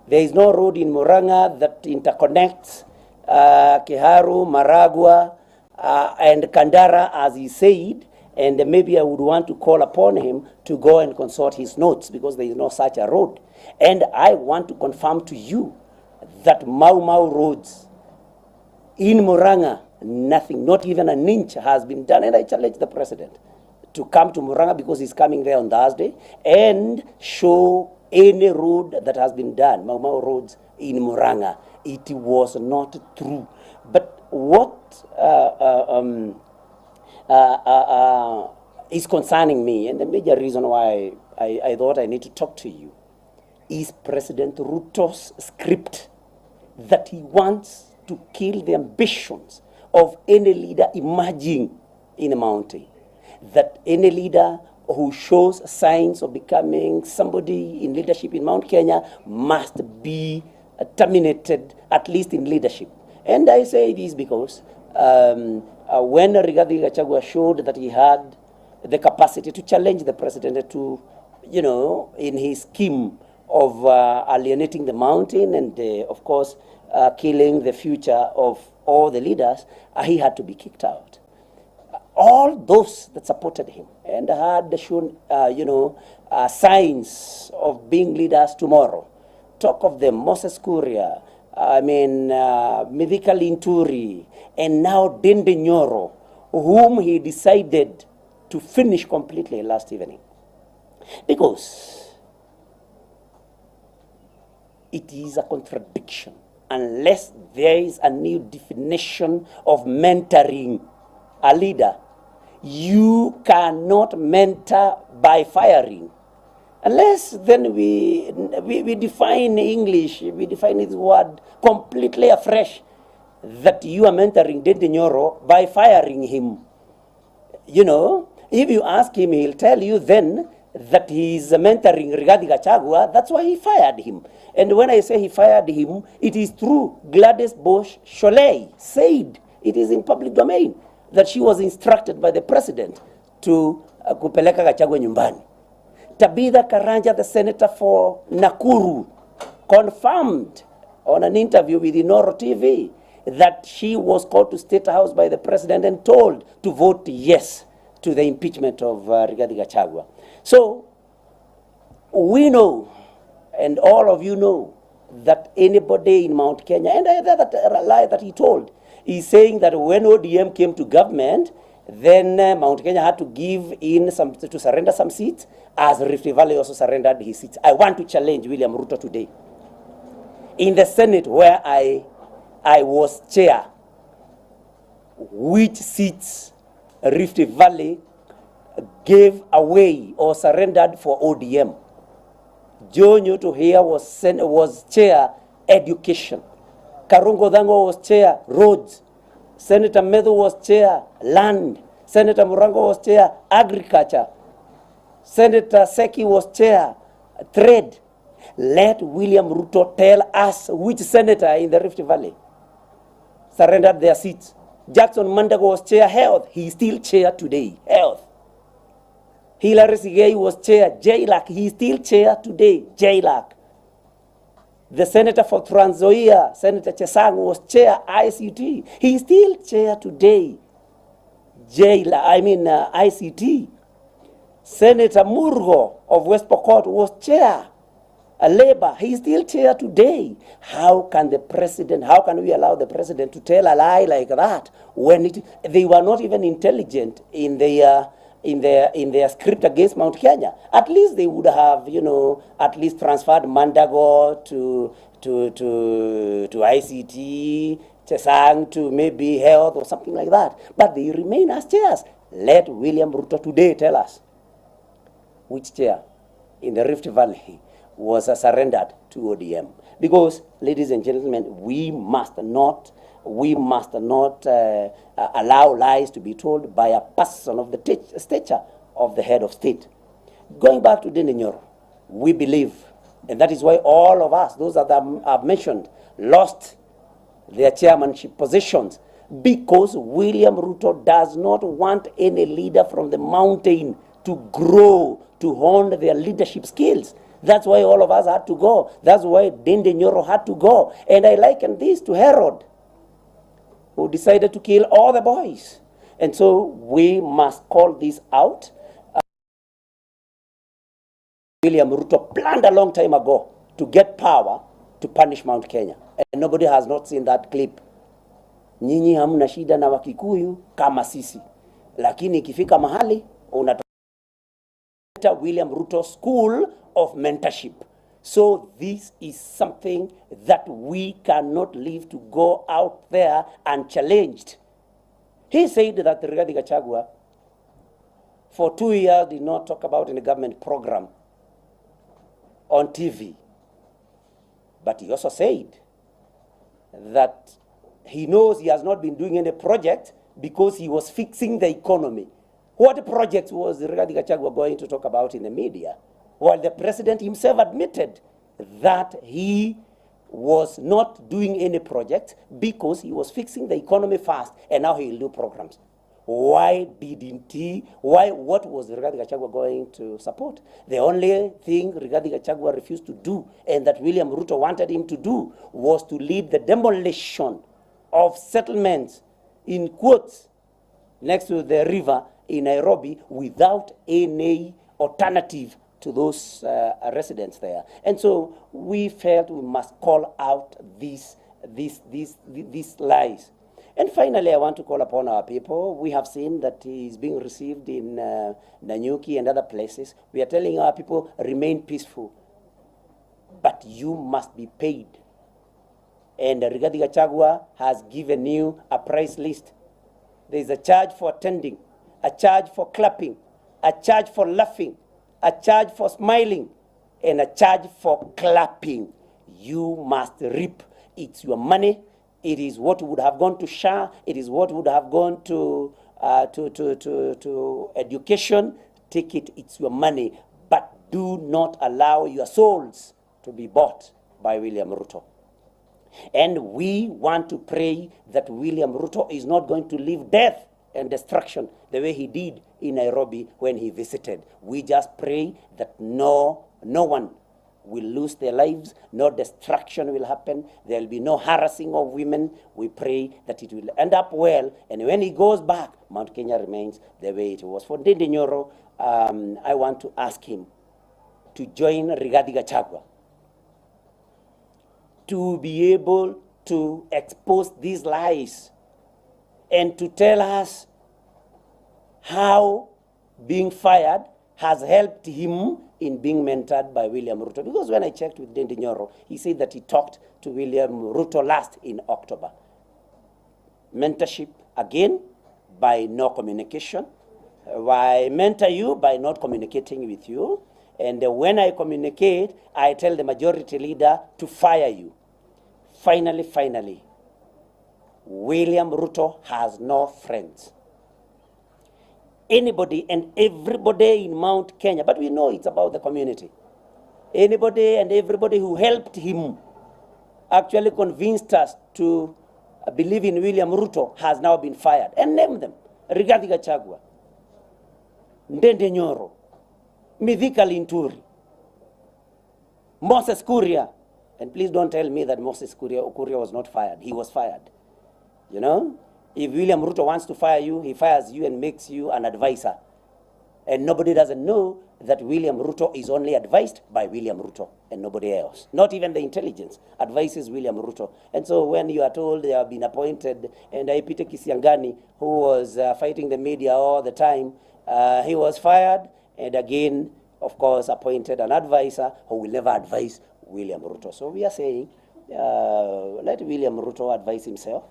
There is no road in Murang'a that interconnects Kiharu, Maragua, and Kandara, as he said, and maybe I would want to call upon him to go and consult his notes, because there is no such a road. And I want to confirm to you that Mau Mau roads in Murang'a, nothing, not even an inch has been done. And I challenge the president to come to Murang'a, because he's coming there on Thursday, and show any road that has been done, Mau Mau roads in Murang'a. It was not true. But what is concerning me, and the major reason why I thought I need to talk to you, is President Ruto's script that he wants to kill the ambitions of any leader emerging in a mountain. That any leader who shows signs of becoming somebody in leadership in Mount Kenya must be terminated, at least in leadership. And I say this because when Rigathi Gachagua showed that he had the capacity to challenge the president to, you know, in his scheme of alienating the mountain and, of course, killing the future of all the leaders, he had to be kicked out. All those that supported him and had shown, signs of being leaders tomorrow, talk of them, Moses Kuria, Mithika Linturi, and now Dende Nyoro, whom he decided to finish completely last evening. Because it is a contradiction unless there is a new definition of mentoring a leader. You cannot mentor by firing. Unless then we define English, we define this word completely afresh, that you are mentoring Dende Nyoro by firing him. You know, if you ask him, he'll tell you then that he is mentoring Rigathi Gachagua. That's why he fired him. And when I say he fired him, it is true. Gladys Bosch Sholei said, it is in public domain, that she was instructed by the president to kupeleka Gachagua nyumbani. Tabitha Karanja, the senator for Nakuru, confirmed on an interview with Inoro TV that she was called to State House by the president and told to vote yes to the impeachment of Rigathi Gachagua. So we know, and all of you know, that anybody in Mount Kenya, and that lie that he told, is saying that when ODM came to government, then Mount Kenya had to give in to surrender some seats, as Rift Valley also surrendered his seats. I want to challenge William Ruto today. In the Senate, where I was chair, which seats Rift Valley gave away or surrendered for ODM? Joe Nyoto here was chair education. Karungo Dango was chair roads. Senator Medhu was chair, land. Senator Murango was chair, agriculture. Senator Seki was chair, trade. Let William Ruto tell us which senator in the Rift Valley surrendered their seats. Jackson Mandago was chair, health. He is still chair today, health. Hilary Sigei was chair, JLAC. He is still chair today, JLAC. The senator for Trans Nzoia, Senator Chesang, was chair, ICT. He is still chair today, ICT. Senator Murgo of West Pokot was chair, Labour. He is still chair today. How can we allow the president to tell a lie like that when they were not even intelligent in their script against Mount Kenya? At least they would have, at least transferred Mandago to ICT, Chesang to maybe health or something like that. But they remain as chairs. Let William Ruto today tell us which chair in the Rift Valley was surrendered to ODM. Because, ladies and gentlemen, we must not allow lies to be told by a person of the stature of the head of state. Going back to Ndindi Nyoro, we believe, and that is why all of us, those that I've mentioned, lost their chairmanship positions, because William Ruto does not want any leader from the mountain to grow, to hone their leadership skills. That's why all of us had to go. That's why Ndindi Nyoro had to go. And I liken this to Herod, who decided to kill all the boys. And so we must call this out. William Ruto planned a long time ago to get power to punish Mount Kenya. And nobody has not seen that clip. Nyinyi hamna shida na Wakikuyu kama sisi. Lakini ikifika mahali, unatoka William Ruto School of Mentorship. So this is something that we cannot leave to go out there unchallenged. He said that Rigathi Gachagua for 2 years did not talk about any government program on TV. But he also said that he knows he has not been doing any project because he was fixing the economy. What projects was Rigathi Gachagua going to talk about in the media? While the president himself admitted that he was not doing any project because he was fixing the economy fast, and now he will do programs. Why didn't he? What was Rigathi Gachagua going to support? The only thing Rigathi Gachagua refused to do, and that William Ruto wanted him to do, was to lead the demolition of settlements, in quotes, next to the river in Nairobi without any alternative to those residents there. And so we felt we must call out these lies. And finally, I want to call upon our people. We have seen that he is being received in Nanyuki and other places. We are telling our people, remain peaceful. But you must be paid. And Rigathi Gachagua has given you a price list. There is a charge for attending, a charge for clapping, a charge for laughing, a charge for smiling, and a charge for clapping. You must reap. It's your money. It is what would have gone to SHA. It is what would have gone to education. Take it. It's your money. But do not allow your souls to be bought by William Ruto. And we want to pray that William Ruto is not going to leave death and destruction the way he did in Nairobi when he visited. We just pray that no one will lose their lives, no destruction will happen, there will be no harassing of women. We pray that it will end up well, and when he goes back, Mount Kenya remains the way it was. For Ndindi Nyoro, I want to ask him to join Rigathi Gachagua to be able to expose these lies and to tell us how being fired has helped him in being mentored by William Ruto. Because when I checked with Ndindi Nyoro, he said that he talked to William Ruto last in October. Mentorship, again, by no communication. I mentor you by not communicating with you. And when I communicate, I tell the majority leader to fire you. Finally, William Ruto has no friends. Anybody and everybody in Mount Kenya, but we know it's about the community. Anybody and everybody who helped him actually convinced us to believe in William Ruto has now been fired. And name them. Rigathi Gachagua, Ndende Nyoro, Mithika Linturi, Moses Kuria. And please don't tell me that Moses Kuria was not fired. He was fired. You know? If William Ruto wants to fire you, he fires you and makes you an advisor. And nobody doesn't know that William Ruto is only advised by William Ruto and nobody else. Not even the intelligence advises William Ruto. And so when you are told they have been appointed, and Ipite Kisiangani, who was fighting the media all the time, he was fired, and again, of course, appointed an advisor who will never advise William Ruto. So we are saying, let William Ruto advise himself.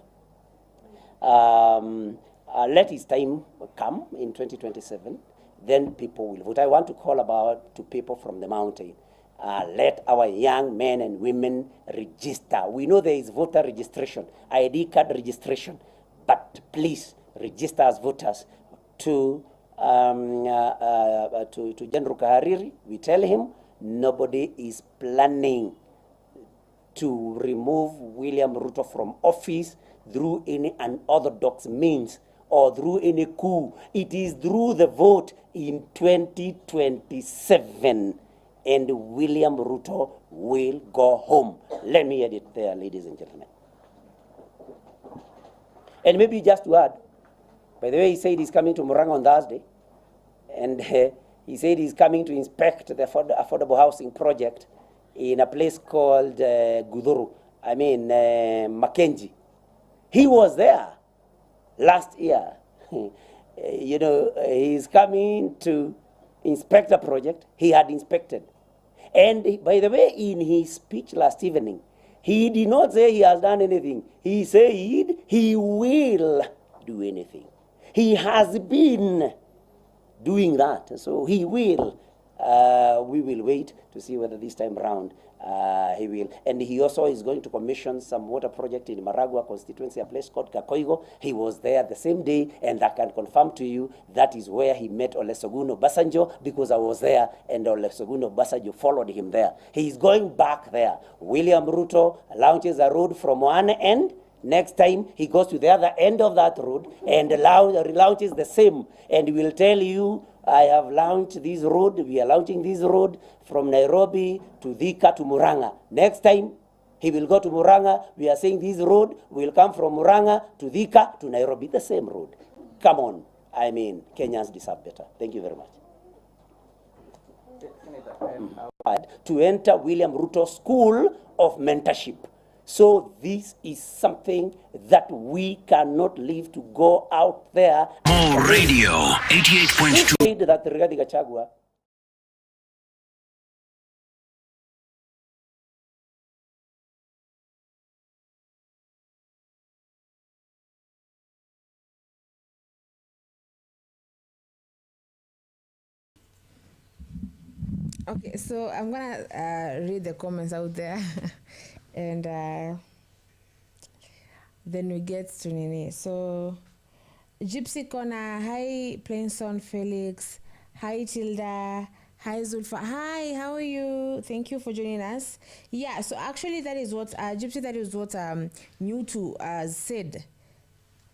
Let his time come in 2027. Then people will vote. I want to call to people from the mountain. Let our young men and women register. We know there is voter registration, ID card registration, but please register as voters to General Kahariri. We tell him nobody is planning to remove William Ruto from office through any unorthodox means or through any coup. It is through the vote in 2027, and William Ruto will go home. Let me add it there, ladies and gentlemen. And maybe just to add, by the way, he said he's coming to Murang'a on Thursday, and he said he's coming to inspect the affordable housing project in a place called Mackenzie. He was there last year. You know, he's coming to inspect the project. He had inspected. And by the way, in his speech last evening, he did not say he has done anything. He said he will do anything. He has been doing that. So he will. We will wait to see whether this time around he will. And he also is going to commission some water project in Maragua constituency, a place called Kakoigo. He was there the same day, and I can confirm to you that is where he met Olusegun Obasanjo, because I was there, and Olusegun Obasanjo followed him there. He is going back there. William Ruto launches a road from one end. Next time, he goes to the other end of that road and launches the same, and will tell you, I have launched this road, we are launching this road from Nairobi to Thika to Murang'a. Next time, he will go to Murang'a, we are saying this road will come from Murang'a to Thika to Nairobi, the same road. Come on. I mean, Kenyans deserve better. Thank you very much. To enter William Ruto's School of Mentorship. So this is something that we cannot leave to go out there. More Radio 88.2. That Rigathi Gachagua. Okay, so I'm gonna read the comments out there, and then we get to Nini. So, Gypsy Corner, hi Plainson Felix, hi Tilda, hi Zulfa, hi, how are you? Thank you for joining us. Yeah, so actually that is what Gypsy, that is what Ruto said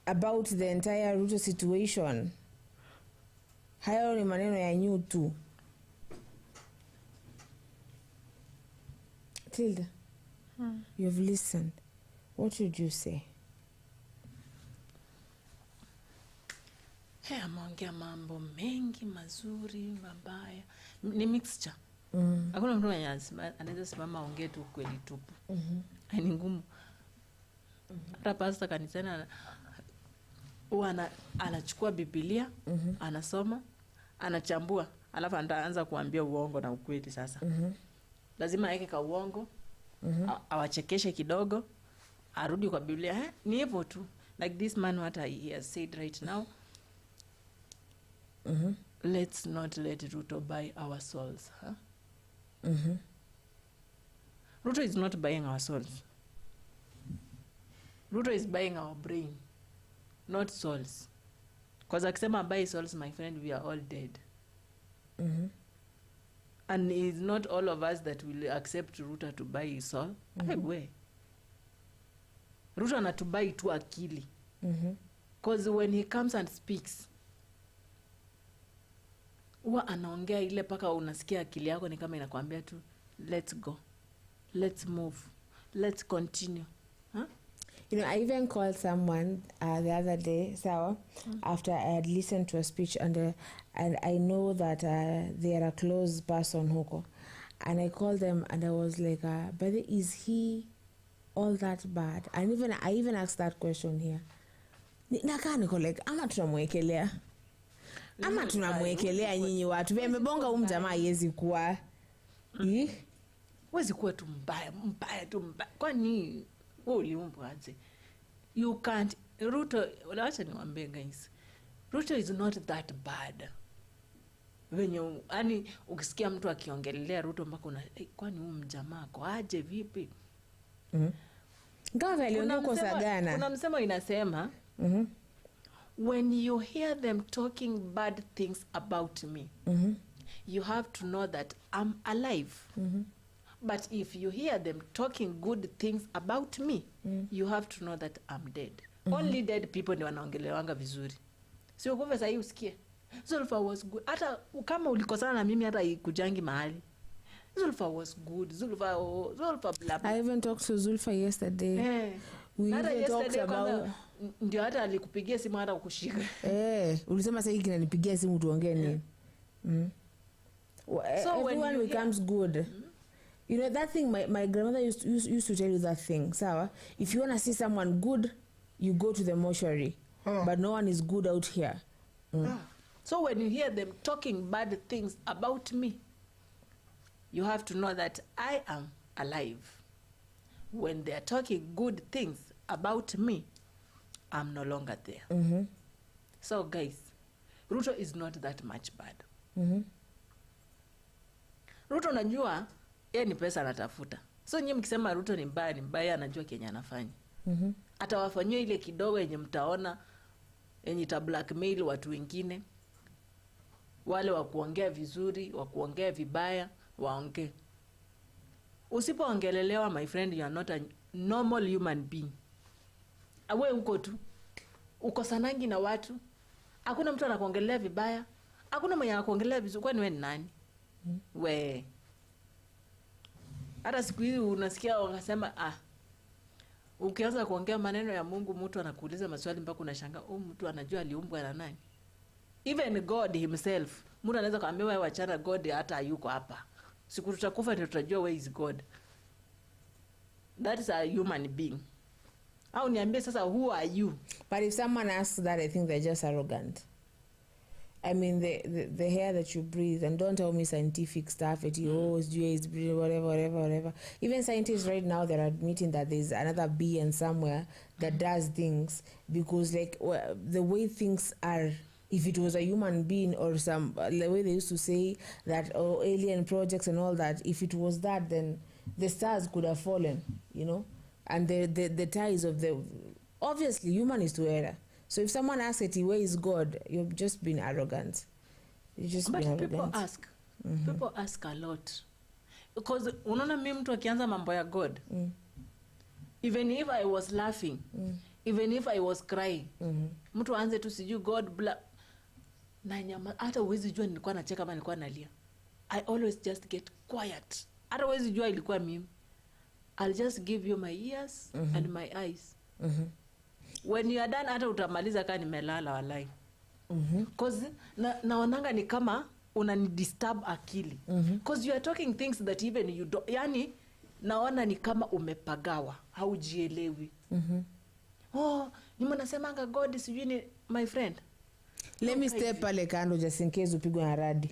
about the entire Ruto situation. Hayo ni maneno ya Ruto. Tilda, you've listened. What would you say? Hey, ameongea mambo mengi mazuri, mabaya. Ni mixture. Hakuna mtu mwenye anaweza simama aongee tu kweli tupu. Ni ngumu. Hata pastor kanisani anachukua Biblia, anasoma, anachambua, alafu anaanza kuambia uongo na ukweli sasa. Lazima aweke ka uongo, awachekeshe kidogo, arudi kwa Biblia. Ni hivyo tu. Like this man, what he has said right now. Let's not let Ruto buy our souls. Ruto is not buying our souls. Ruto is buying our brain, not souls. Because akisema buy souls, my friend, we are all dead. And it's not all of us that will accept Ruto to buy his soul. Where? Ruto anatubai tu akili. Because when he comes and speaks, huwa anaongea ile paka unasikia akili yako ni kama inakwambia tu, let's go, let's move, let's continue. Huh? You know, I even called someone the other day, after I had listened to a speech, and I know that they are a close person, Hoko. And I called them and I was like, but is he all that bad? And I even asked that question here. Nakaa niko like, ama tunamwekelea nyinyi watu. Vemebonga jamaa yezi kuwa. Wezi kuwa tu mbaya tu mbaya. Kwani uliumbwaje? You can't. Ruto, wacha niwaambie guys. Ruto is not that bad. Wenye yani ukisikia mtu akiongelelea Ruto mpaka una kwani mjamaa ko aje vipi? Gawa aliongea kosa gana. Kuna msemo inasema when you hear them talking bad things about me, you have to know that I'm alive. But if you hear them talking good things about me, you have to know that I'm dead. Only dead people ndio wanaongelewanga vizuri. Sio kumbe sasa hii usikie. Zulfa was good. Hata kama ulikosana na mimi hata ikujangi mahali. Zulfa was good. Zulfa blah. I even talked to Zulfa yesterday. We even talked about ndio hata alikupigia simu hata ukushika. Ulisema sasa hiki kinanipigia simu tuongee nini? So everyone becomes good. You know that thing my grandmother used to tell you that thing. Sawa? If you want to see someone good, you go to the mortuary. But no one is good out here. So when you hear them talking bad things about me, you have to know that I am alive. When they are talking good things about me, I'm no longer there. So guys, Ruto is not that much bad. Ruto najua yeye ni pesa anatafuta. So nyinyi mkisema Ruto ni mbaya anajua Kenya anafanya. Atawafanyia ile kidogo yenye mtaona yenye ta blackmail watu wengine. Wale wa kuongea vizuri, wa kuongea vibaya, waongee. Usipoongelelewa, my friend, you are not a normal human being. Awe uko tu. Uko sanangi na watu. Hakuna mtu anakuongelea vibaya. Hakuna mwenye anakuongelea vizuri. Kwani wewe ni nani? We. Hata siku hizi unasikia wakasema ukianza kuongea maneno ya Mungu mtu anakuuliza maswali mpaka unashangaa, mtu anajua aliumbwa na nani? Even God himself. Mtu anaweza kuambia wewe wachana God hata hayuko hapa. Siku tutakufa ndio tutajua where is God. That is a human being. Au niambie sasa, who are you? But if someone asks that, I think they're just arrogant. I mean, the air that you breathe, and don't tell me scientific stuff, is breathing, whatever. Even scientists right now, they're admitting that there's another being somewhere that does things, because like the way things are, if it was a human being or the way they used to say that, alien projects and all that, if it was that, then the stars could have fallen, you know, and the ties of obviously human is to error. So if someone asks it, where is God? You've just been arrogant. People ask. People ask a lot. Because unaona mimi mtu akianza mambo ya God. Even if I was laughing, even if I was crying, mtu aanze tu siju God blah. Na nyama hata uwezi jua nilikuwa nacheka ama nilikuwa nalia. I always just get quiet. Hata uwezi jua ilikuwa mimi. I'll just give you my ears and my eyes. When you are done, hata utamaliza kama nimelala walai. Cause naonanga ni kama unanidisturb akili. Cause you are talking things that even you don't, yani naona ni kama umepagawa, haujielewi. Nyuma nasemanga God sijui ni my friend. Let me step pale kando just in case upigwe na radi.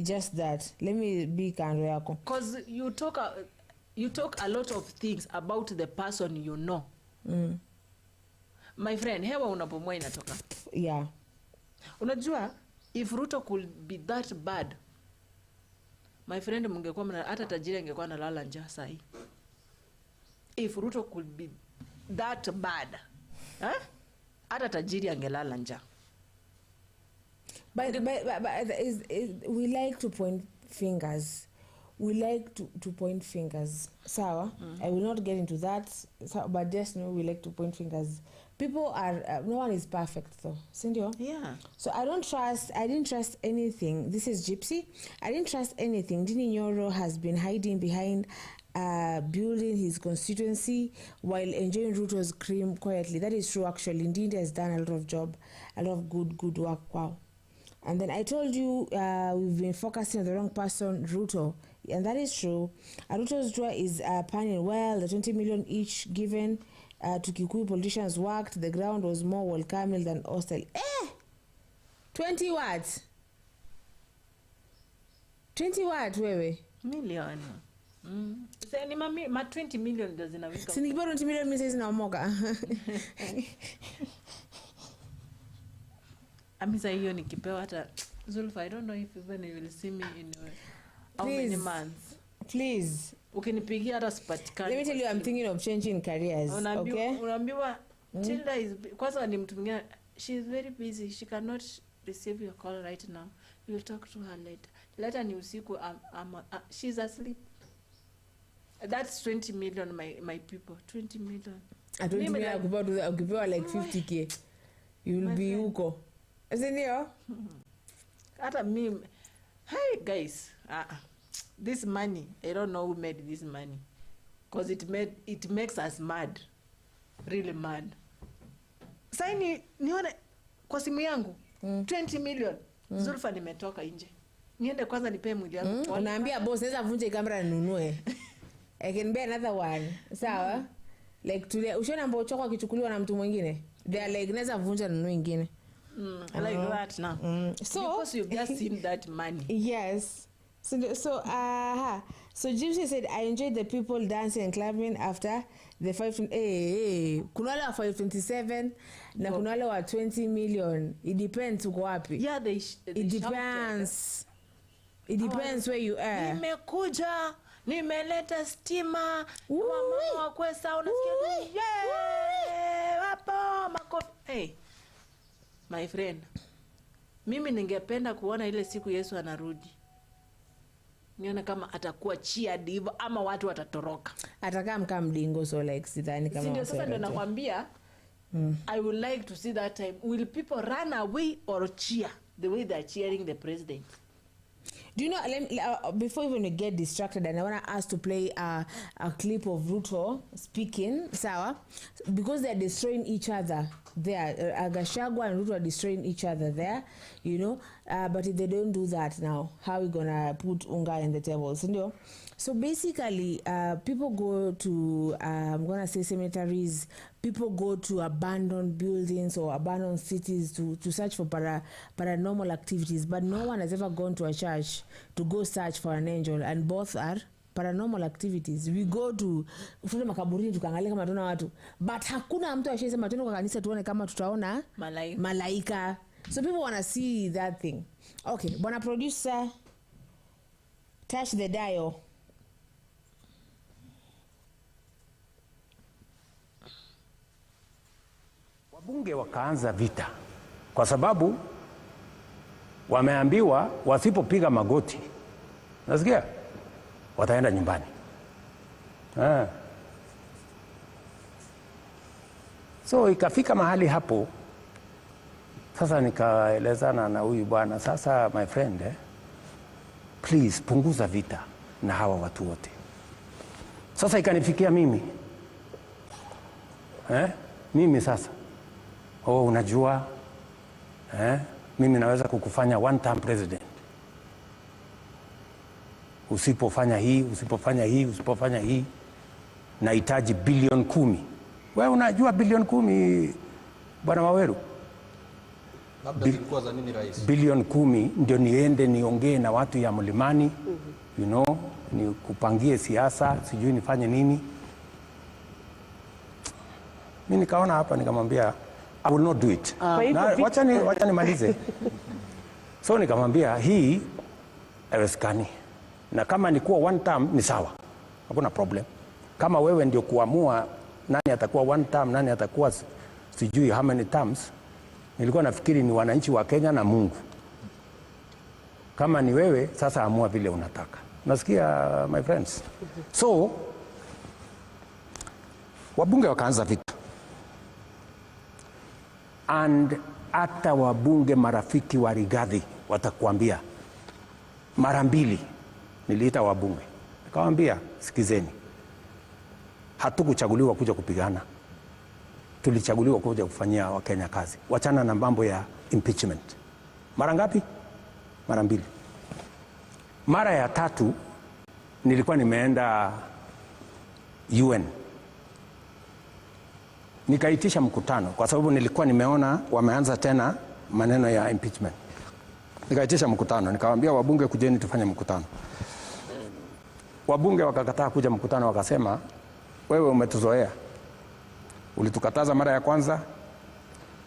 Just that. Let me be kando yako. Cause you talk a lot of things about the person you know. My friend, hewa unapomua inatoka. Yeah. Unajua, if Ruto could be that bad, my friend, mungekuwa hata tajiri angekuwa analala njaa sahi. If Ruto could be that bad, hata tajiri angelala njaa. But we like to point fingers. We like to point fingers. Sawa, I will not get into that. But just know we like to point fingers. People are no one is perfect though. Sindio? Yeah. So I didn't trust anything. This is Gypsy. I didn't trust anything. Dini Nyoro has been hiding behind building his constituency while enjoying Ruto's cream quietly. That is true actually. Ndindi has done a lot of good work. Wow. And then I told you we've been focusing on the wrong person, Ruto. And that is true. Ruto's draw is panning well. The 20 million each given to Kikuyu politicians worked. The ground was more welcoming than hostile. 20 what? 20 what, wewe? Million. Sasa ni ma 20 million does inawika. Si nikipewa 20 million mimi sasa naomoka. Amisa hiyo nikipewa hata Zulfa, I don't know if even you will see me in how many months. Please. Ukinipigia hata sipatikani. Let me tell you, I'm thinking of changing careers. Okay? Unaambiwa Tilda is kwanza ni mtu mwingine, she is very busy. She cannot receive your call right now. You will talk to her later. Later ni usiku, she's asleep. That's 20 million, my people. 20 million. I don't think I'll give you like 50k. You will be huko. Sindio? Hata mimi. Hey guys, this money, I don't know who made this money. Because it makes us mad. Really mad. Sasa nione kwa simu yangu 20 million. Zulfa nimetoka nje. Niende kwanza nipe mwili yangu. Unaambia boss naweza vunja kamera ninunue. I can buy another one. Sawa? Like today ushona ambao choko kichukuliwa na mtu mwingine. They are like naweza vunja ninunue nyingine. Like that now. So because you've just seen that money. Yes. So Gypsy said, I enjoyed the people dancing and clapping after the 5. Kuna wale wa 527 na kuna wale wa 20 million. It depends uko wapi. Yeah, it depends. It depends where you are. Nimekuja, nimeleta stima, mama wa kwesa unasikia. Hapo makofi. Hey. My friend. Mimi ningependa kuona ile siku Yesu anarudi. Nione kama atakuwa cheered hivyo ama watu watatoroka. Atakaa mkaa mdingo, so like sidhani kama. Ndio sasa ndio nakwambia. I would like to see that time. Will people run away or cheer the way they are cheering the president? Do you know, before even we get distracted, and I want to ask to play a clip of Ruto speaking, sawa? Because they are destroying each other there. Gachagua and Ruto are destroying each other there, you know. But if they don't do that now, how are we going to put unga in the tables? You know? So basically, people go to, I'm going to say cemeteries, people go to abandoned buildings or abandoned cities to search for paranormal activities, but no one has ever gone to a church to go search for an angel, and both are paranormal activities. We go to ufune makaburini tukaangalia kama tuna watu, but hakuna mtu ashesema tuende kwa kanisa tuone kama tutaona malaika. So people want to see that thing. Okay, bwana producer, touch the dial. Wabunge wakaanza vita kwa sababu wameambiwa wasipopiga magoti, nasikia wataenda nyumbani. So ikafika mahali hapo, sasa nikaelezana na huyu bwana, sasa my friend, please punguza vita na hawa watu wote. Sasa ikanifikia mimi, mimi sasa, unajua, mimi naweza kukufanya one term president. Usipofanya hii, nahitaji bilioni 10. Wewe unajua bilioni 10, bwana Waweru? Labda zilikuwa za nini rais? Bilioni 10 ndio niende niongee na watu ya mlimani, you know, ni kupangie siasa, sijui nifanye nini. Mimi nikaona hapa nikamwambia I will not do it. Wacha nimalize. So nikamwambia hii haiwezekani. Na kama ni kuwa one term ni sawa. Hakuna problem. Kama wewe ndio kuamua nani atakuwa one term, nani atakuwa sijui how many terms. Nilikuwa nafikiri ni wananchi wa Kenya na Mungu. Kama ni wewe, sasa amua vile unataka. Nasikia my friends. So wabunge wakaanza vita. And hata wabunge marafiki wa Rigathi watakuambia mara mbili niliita wabunge. Nikawaambia sikizeni. Hatukuchaguliwa kuja kupigana. Tulichaguliwa kuja kufanyia Wakenya kazi. Wachana na mambo ya impeachment. Mara ngapi? Mara mbili. Mara ya tatu nilikuwa nimeenda UN. Nikaitisha mkutano kwa sababu nilikuwa nimeona wameanza tena maneno ya impeachment. Nikaitisha mkutano, nikawaambia wabunge kujeni tufanye mkutano. Wabunge wakakataa kuja mkutano, wakasema wewe umetuzoea. Ulitukataza mara ya kwanza,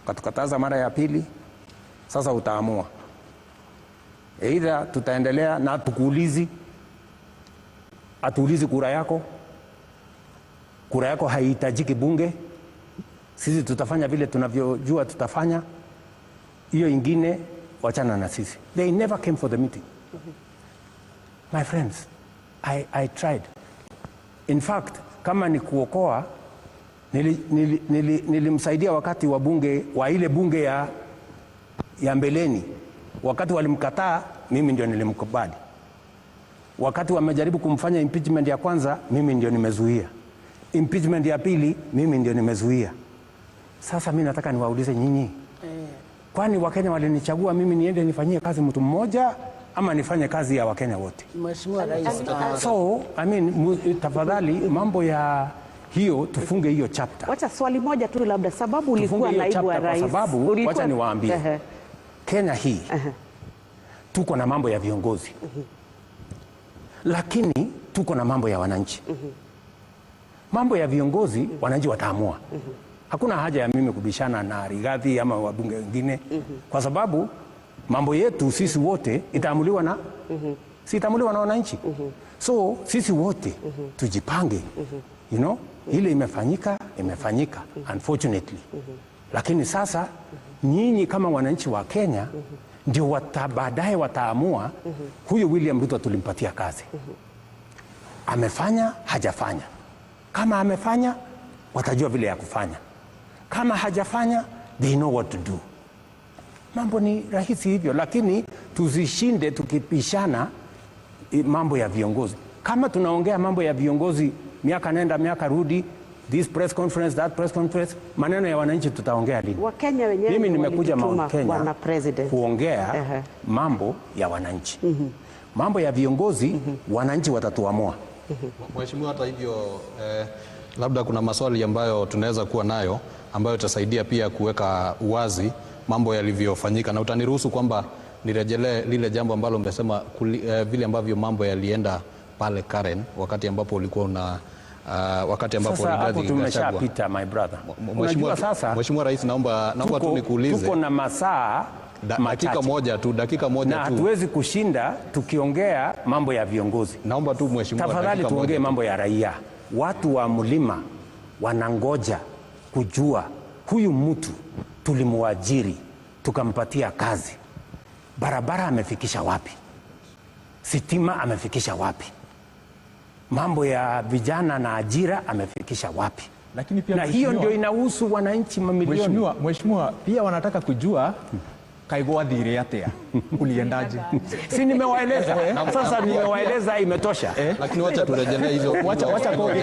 ukatukataza mara ya pili, sasa utaamua. Either tutaendelea na tukuulizi, atuulizi kura yako. Kura yako haihitajiki bunge. Sisi tutafanya vile tunavyojua tutafanya. Hiyo ingine wachana na sisi. They never came for the meeting. My friends, I tried. In fact, kama ni kuokoa, nilimsaidia wakati wa bunge, wa ile bunge ya mbeleni. Wakati walimkataa, mimi ndio nilimkubali. Wakati wamejaribu kumfanya impeachment ya kwanza, mimi ndio nimezuia. Impeachment ya pili, mimi ndio nimezuia. Sasa mimi nataka niwaulize nyinyi. Kwani Wakenya walinichagua mimi niende nifanyie kazi mtu mmoja ama nifanye kazi ya Wakenya wote? Mheshimiwa Rais. So, I mean, tafadhali mambo ya hiyo tufunge hiyo chapter. Wacha swali moja tu labda, sababu ulikuwa naibu wa rais. Kwa sababu wacha niwaambie. Kenya hii tuko na mambo ya viongozi. Lakini tuko na mambo ya wananchi. Mambo ya viongozi wananchi wataamua. Hakuna haja ya mimi kubishana na Rigathi ama wabunge wengine kwa sababu mambo yetu sisi wote itaamuliwa na si itaamuliwa na wananchi. So sisi wote tujipange. You know, ile imefanyika unfortunately. Lakini sasa nyinyi kama wananchi wa Kenya ndio baadaye wataamua huyu William Ruto tulimpatia kazi. Amefanya, hajafanya. Kama amefanya, watajua vile ya kufanya. Kama hajafanya, they know what to do. Mambo ni rahisi hivyo, lakini tuzishinde tukipishana mambo ya viongozi. Kama tunaongea mambo ya viongozi miaka nenda miaka rudi, this press conference, that press conference, maneno ya wananchi tutaongea lini? Wakenya wenyewe mimi nimekuja Mount Kenya kuongea mambo ya wananchi. Mambo ya viongozi wananchi watatuamua. Mheshimiwa, hata hivyo labda kuna maswali ambayo tunaweza kuwa nayo ambayo itasaidia pia kuweka uwazi mambo yalivyofanyika, na utaniruhusu kwamba nirejelee lile jambo ambalo umesema vile ambavyo mambo yalienda pale Karen wakati ambapo ulikuwa wakati ambapo Rigathi tumeshapita my brother. Mheshimiwa Rais, naomba tu nikuulize. Tuko na masaa dakika moja tu na hatuwezi kushinda tukiongea mambo ya viongozi. Naomba tu Mheshimiwa, tafadhali tuongee mambo ya raia. Watu wa mlima wanangoja kujua huyu mtu tulimuajiri tukampatia kazi, barabara amefikisha wapi, sitima amefikisha wapi, mambo ya vijana na ajira amefikisha wapi. Lakini pia na hiyo ndio inahusu wananchi mamilioni. Mheshimiwa, pia wanataka kujua kaigwa dhire atia uliendaje? Si nimewaeleza. Sasa nimewaeleza imetosha. Lakini wacha turejelee hizo. Wacha Kogi.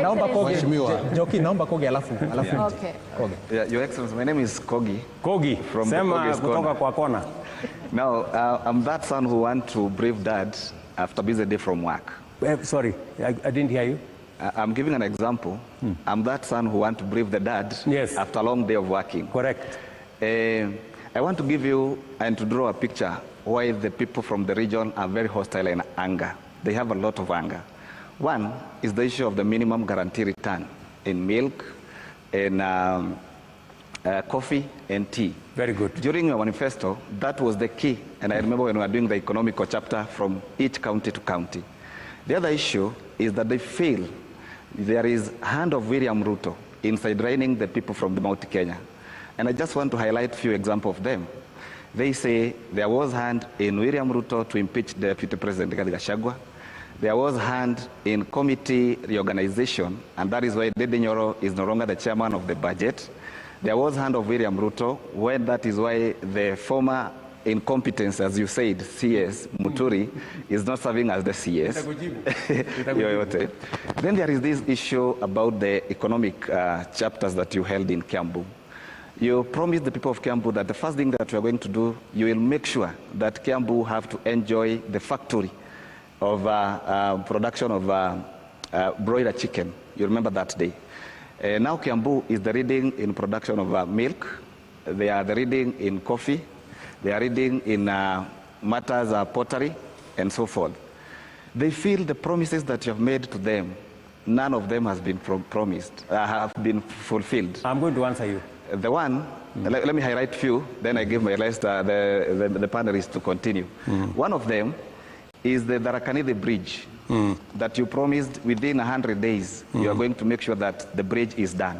Naomba Kogi. Mheshimiwa Joki, naomba Kogi alafu. Okay. Kogi. Your Excellency, my name is Kogi. Kogi from Sema kutoka kwa kona. Now, I'm that son who want to brief dad after busy day from work. Sorry, I didn't hear you. I'm giving an example. I'm that son who want to brief the dad after a long day of working. Correct. I want to give you and to draw a picture why the people from the region are very hostile and anger. They have a lot of anger. One is the issue of the minimum guarantee return in milk, in coffee and tea. Very good. During your manifesto, that was the key. And I remember when we were doing the economical chapter from each county to county. The other issue is that they fail there is hand of William Ruto in sidelining the people from the Mount Kenya. And I just want to highlight a few examples of them. They say there was hand in William Ruto to impeach the Deputy President Gachagua. There was hand in committee reorganization, and that is why Dede Nyoro is no longer the chairman of the budget. There was hand of William Ruto, when that is why the former incompetence, as you said, CS Muturi, is not serving as the CS. Then there is this issue about the economic chapters that you held in Kiambu. You promised the people of Kiambu that the first thing that you are going to do, you will make sure that Kiambu have to enjoy the factory of production of broiler chicken. You remember that day. Now Kiambu is the leading in production of milk. They are the leading in coffee. They are leading in matters of pottery and so forth. They feel the promises that you have made to them, none of them has been have been fulfilled. I'm going to answer you. The one, let me highlight few, then I give my rest the panelists to continue. One of them is the Darakanide Bridge that you promised within 100 days. You are going to make sure that the bridge is done.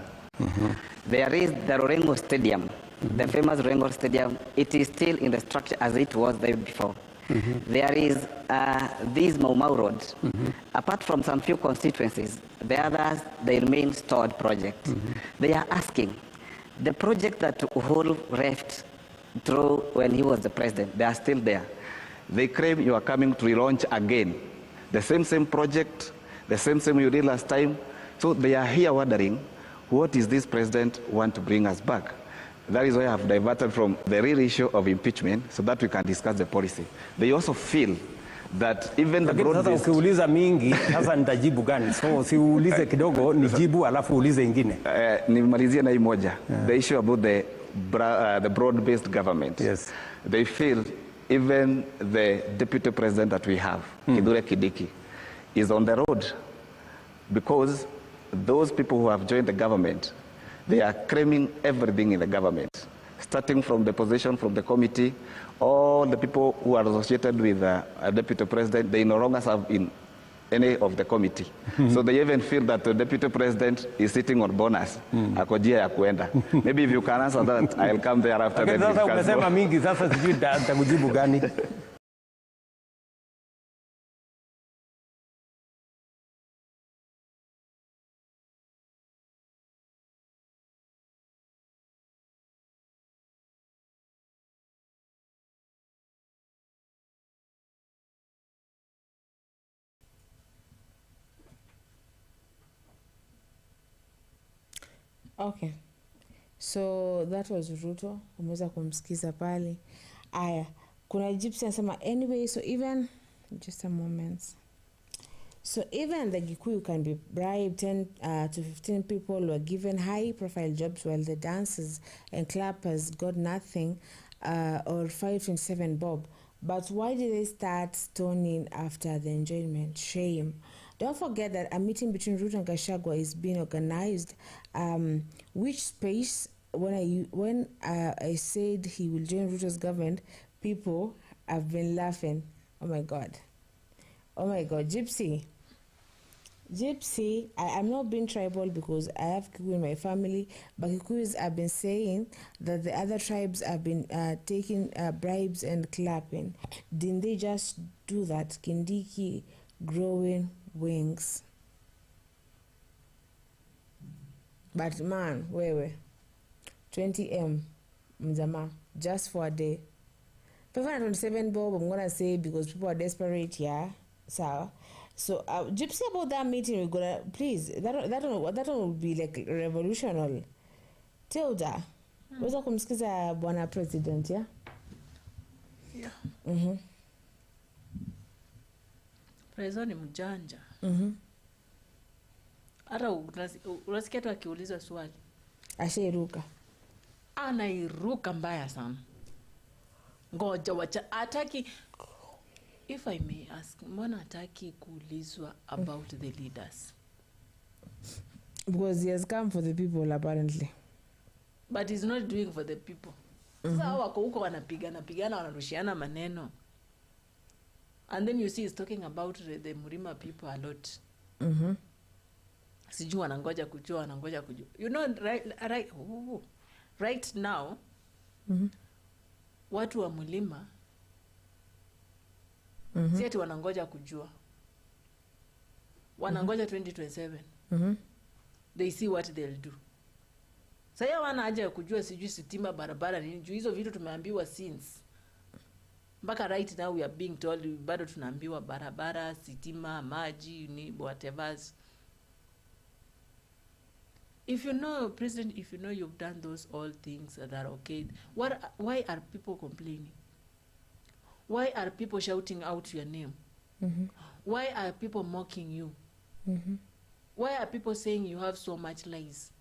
There is the Rorengo Stadium, the famous Rorengo Stadium. It is still in the structure as it was there before. There is this Mau Mau Road. Apart from some few constituencies, the others, they remain stored projects. They are asking, the project that Uhuru left through when he was the president, they are still there. They claim you are coming to relaunch again. The same project, the same you did last time. So they are here wondering, what is this president want to bring us back? That is why I have diverted from the real issue of impeachment so that we can discuss the policy. They also feel that even the broad-based... Sasa ukiuliza mingi, sasa nitajibu gani? So siulize kidogo, nijibu alafu ulize ingine. Nimalizie na hii moja. The issue about the broad-based government. Yes. They feel even the deputy president that we have, Kithure Kindiki, is on the road because those people who have joined the government, they are claiming everything in the government, starting from the position from the committee. All the people who are associated with a deputy president, they no longer serve in any of the committee. So they even feel that the deputy president is sitting on bonus. Akojia ya kuenda. Maybe if you can answer that, I'll come there after the discussion. Sasa umesema mingi, sasa sijui nitakujibu gani. Okay, so that was Ruto. Umeweza kumsikiza pale. Aya, kuna Gypsy anasema anyway, so even just a moment. So even the Gikuyu can be bribed. 10 to 15 people were given high-profile jobs while the dancers and clappers got nothing, or 527 bob. But why did they start stoning after the enjoyment? Shame. Don't forget that a meeting between Ruto and Gachagua is being organized. Which space, when I said he will join Ruto's government, people have been laughing. Oh my God. Oh my God. Gypsy, I'm not being tribal because I have Kikuyu in my family, but Kikuyus have been saying that the other tribes have been taking bribes and clapping. Didn't they just do that? Kindiki growing wings. But man, wewe 20M mzama just for a day. 527 bob, I'm gonna say because people are desperate, yeah. So Gypsy, about that meeting, we're gonna please that one will be like revolutionary. Tilda, weza kumsikiza bwana president, yeah? Yeah. Prezo ni mjanja. Hata unasikia tu akiulizwa swali. Ashairuka. Anairuka mbaya sana. Ngoja wacha ataki. If I may ask, mbona ataki kuulizwa about the leaders? Because he has come for the people apparently. But he's not doing for the people. Sasa wako huko wanapigana wanarushiana maneno. And then you see he's talking about the Murima people a lot. sijui wanangoja kujua. You know, right now, watu wa mlima, si ati wanangoja kujua. Wanangoja 2027. They see what they'll do. Sasa wana haja ya kujua sijui sitima, barabara nini. Juu hizo vitu tumeambiwa since. Mpaka right now we are being told bado tunaambiwa barabara, sitima, maji, ni whatever. If you know, President, if you know you've done those all things that are okay, why are people complaining? Why are people shouting out your name? Why are people mocking you? Why are people saying you have so much lies?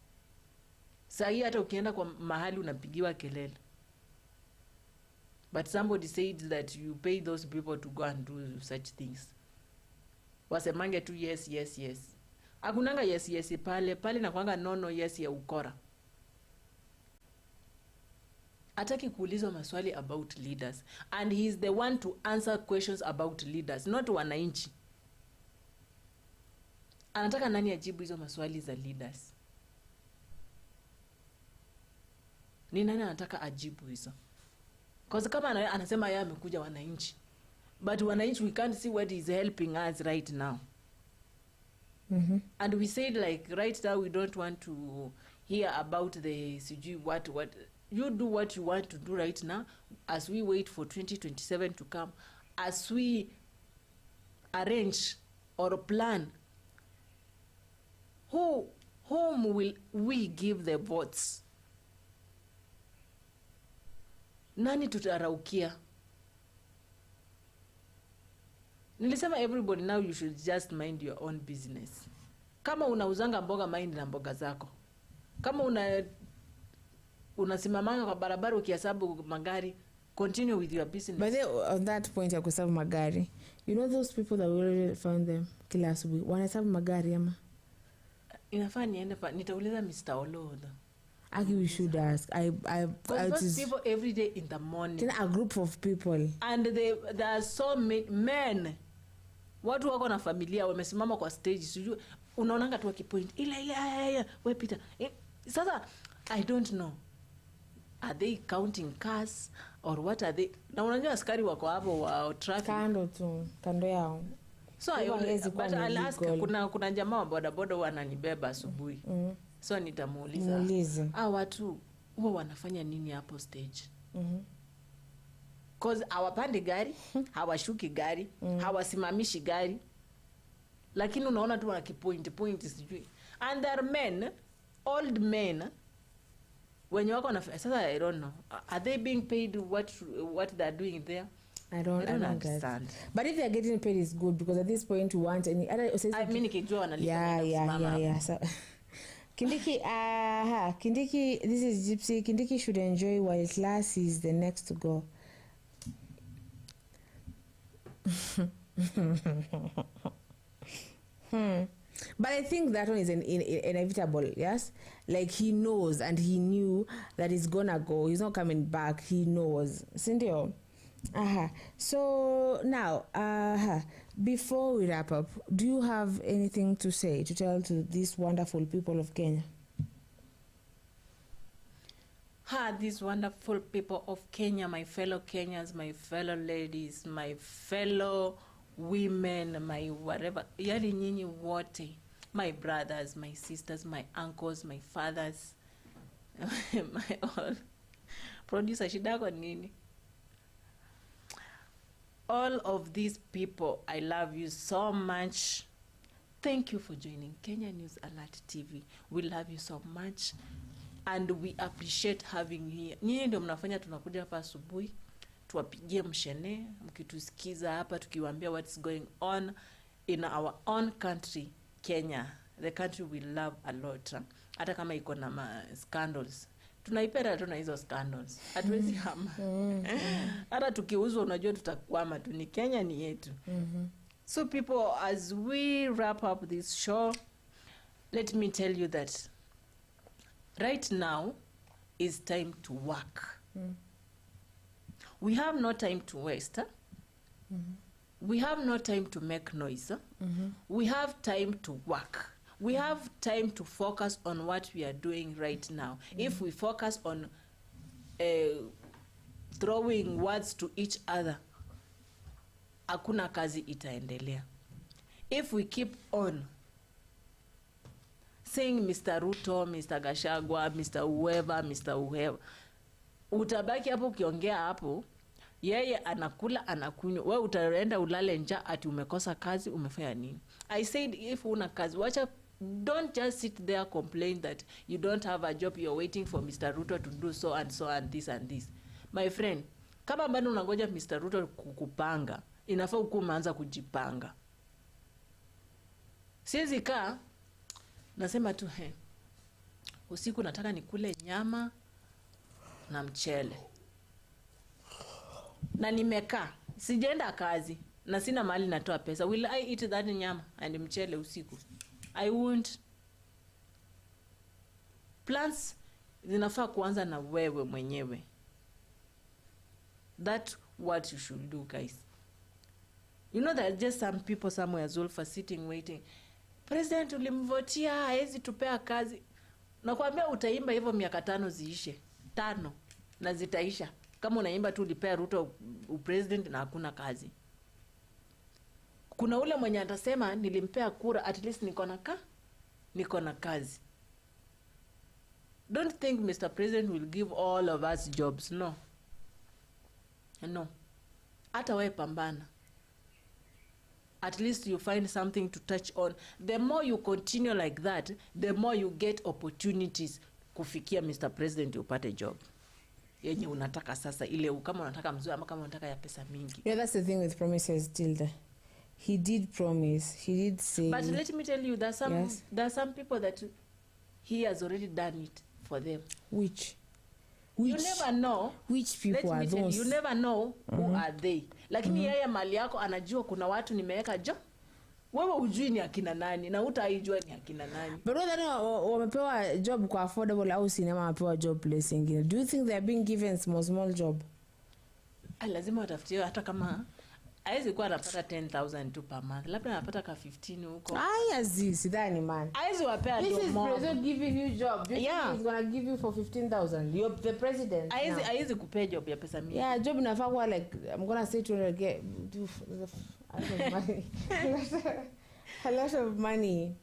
Sahi hata ukienda kwa mahali unapigiwa kelele. But somebody said that you pay those people to go and do such things. Wasemange tu yes. Akunanga yes pale na kwanga no yes ya ukora. Ataki kuulizwa maswali about leaders, and he is the one to answer questions about leaders, not wananchi. Anataka nani ajibu hizo maswali za leaders? Ni nani anataka ajibu hizo? Because kama anasema yeye amekuja wananchi, but wananchi we can't see what is helping us right now. And we said like right now we don't want to hear about the what you do what you want to do right now as we wait for 2027 to come, as we arrange or plan whom will we give the votes. Nani tutaraukia? Nilisema everybody now you should just mind your own business. Kama unauzanga mboga, mind na mboga zako. Kama unasimamanga kwa barabara ukihesabu magari, continue with your business. But then, on that point ya kuhesabu magari, you know those people that we already found them kila asubuhi wanahesabu magari ama? Inafaa niende nitauliza Mr. Olodo. Actually, we should ask. Those people every day in the morning. A group of people. And there are so many men. Watu wako na familia wamesimama kwa stage. Sijui unaonanga tu wakipoint. Ile we Peter. Sasa I don't know. Are they counting cars or what are they? Na unajua askari wako hapo wa traffic. Kando yao. So but I'll ask, kuna jamaa wa bodaboda wananibeba asubuhi. So nitamuuliza watu huwa wanafanya nini hapo stage? Cause hawapandi gari, hawashuki gari, hawasimamishi gari. Lakini unaona tu wanakipoint sijui. And there are men, old men, when you wako sasa I don't know. Are they being paid what they are doing there? I don't understand. But if they are getting paid is good, because at this point we want any other nikijua wanalipa. Yeah. So Kindiki, Kindiki, this is Gypsy. Kindiki should enjoy while class is the next to go. But I think that one is inevitable, yes? Like he knows and he knew that he's gonna go. He's not coming back. He knows. Sindio? So now, before we wrap up, do you have anything to say, to tell to these wonderful people of Kenya? These wonderful people of Kenya, my fellow Kenyans, my fellow ladies, my fellow women, my whatever, yali nyinyi wote, my brothers, my sisters, my uncles, my fathers, my all. Producer shidako nini? All of these people, I love you so much. Thank you for joining Kenya News Alert TV. We love you so much and we appreciate having you here. Nyinyi ndio mnafanya tunakuja hapa asubuhi tuwapigie mshene mkitusikiza hapa tukiwaambia what's going on in our own country, Kenya, the country we love a lot. Hata kama iko na scandals, tunaipenda tu na hizo scandals. Hatuwezi hama. Hata tukiuzwa unajua tutakwama tu, ni Kenya ni yetu. So people, as we wrap up this show, let me tell you that right now is time to work. We have no time to waste. We have no time to make noise. We have time to work. We have time to focus on what we are doing right now. If we focus on throwing words to each other, hakuna kazi itaendelea. If we keep on saying Mr. Ruto, Mr. Gachagua, Mr. whoever, utabaki hapo ukiongea hapo, yeye anakula anakunywa, wewe utaenda ulale njaa ati umekosa kazi, umefanya nini? I said if una kazi, wacha, don't just sit there complain that you don't have a job, you're waiting for Mr. Ruto to do so and so and this and this. My friend, kama bado unangoja Mr. Ruto kukupanga, inafaa umeanza kujipanga. Siwezi kaa nasema tu usiku nataka nikule nyama na mchele, na nimekaa sijaenda kazi na sina mali natoa pesa. Will I eat that nyama and mchele usiku? I won't. Plans zinafaa kuanza na wewe mwenyewe. That's what you should do, guys. You know that just some people somewhere Zulfa sitting waiting. President ulimvotia, haezi tupea kazi. Nakwambia utaimba hivyo miaka 5 ziishe. 5 na zitaisha. Kama unaimba tu ulipea Ruto upresident na hakuna kazi. Kuna ule mwenye atasema nilimpea kura, at least niko na kazi. Don't think Mr. President will give all of us jobs. No. Hata wewe pambana. At least you find something to touch on. The more you continue like that, the more you get opportunities kufikia Mr. President upate job yenye unataka sasa, ile kama unataka mzuri ama kama unataka ya pesa mingi. Yeah, that's the thing with promises, Tilda. He did promise, he did say. But let me tell you, there are some people that he has already done it for them. Which you never know which people are those. You never know who are they. Lakini yeye mali yako anajua kuna watu nimeweka job. Wewe hujui ni akina nani na utaijua ni akina nani. But whether wamepewa job kwa affordable au sinema wamepewa job place nyingine, do you think they are being given small job? Lazima watafutie, hata kama haizi kuwa anapata 10,000 tu per month, labda anapata ka 15 huko. Sidhani man. Haizi wapea this job more. This is president giving you job. Do you think he's going to give you for 15,000? You're the president. Haizi kupea job ya pesa mingi. Yeah, job inafaa kuwa like, I'm going to say to get a lot of money.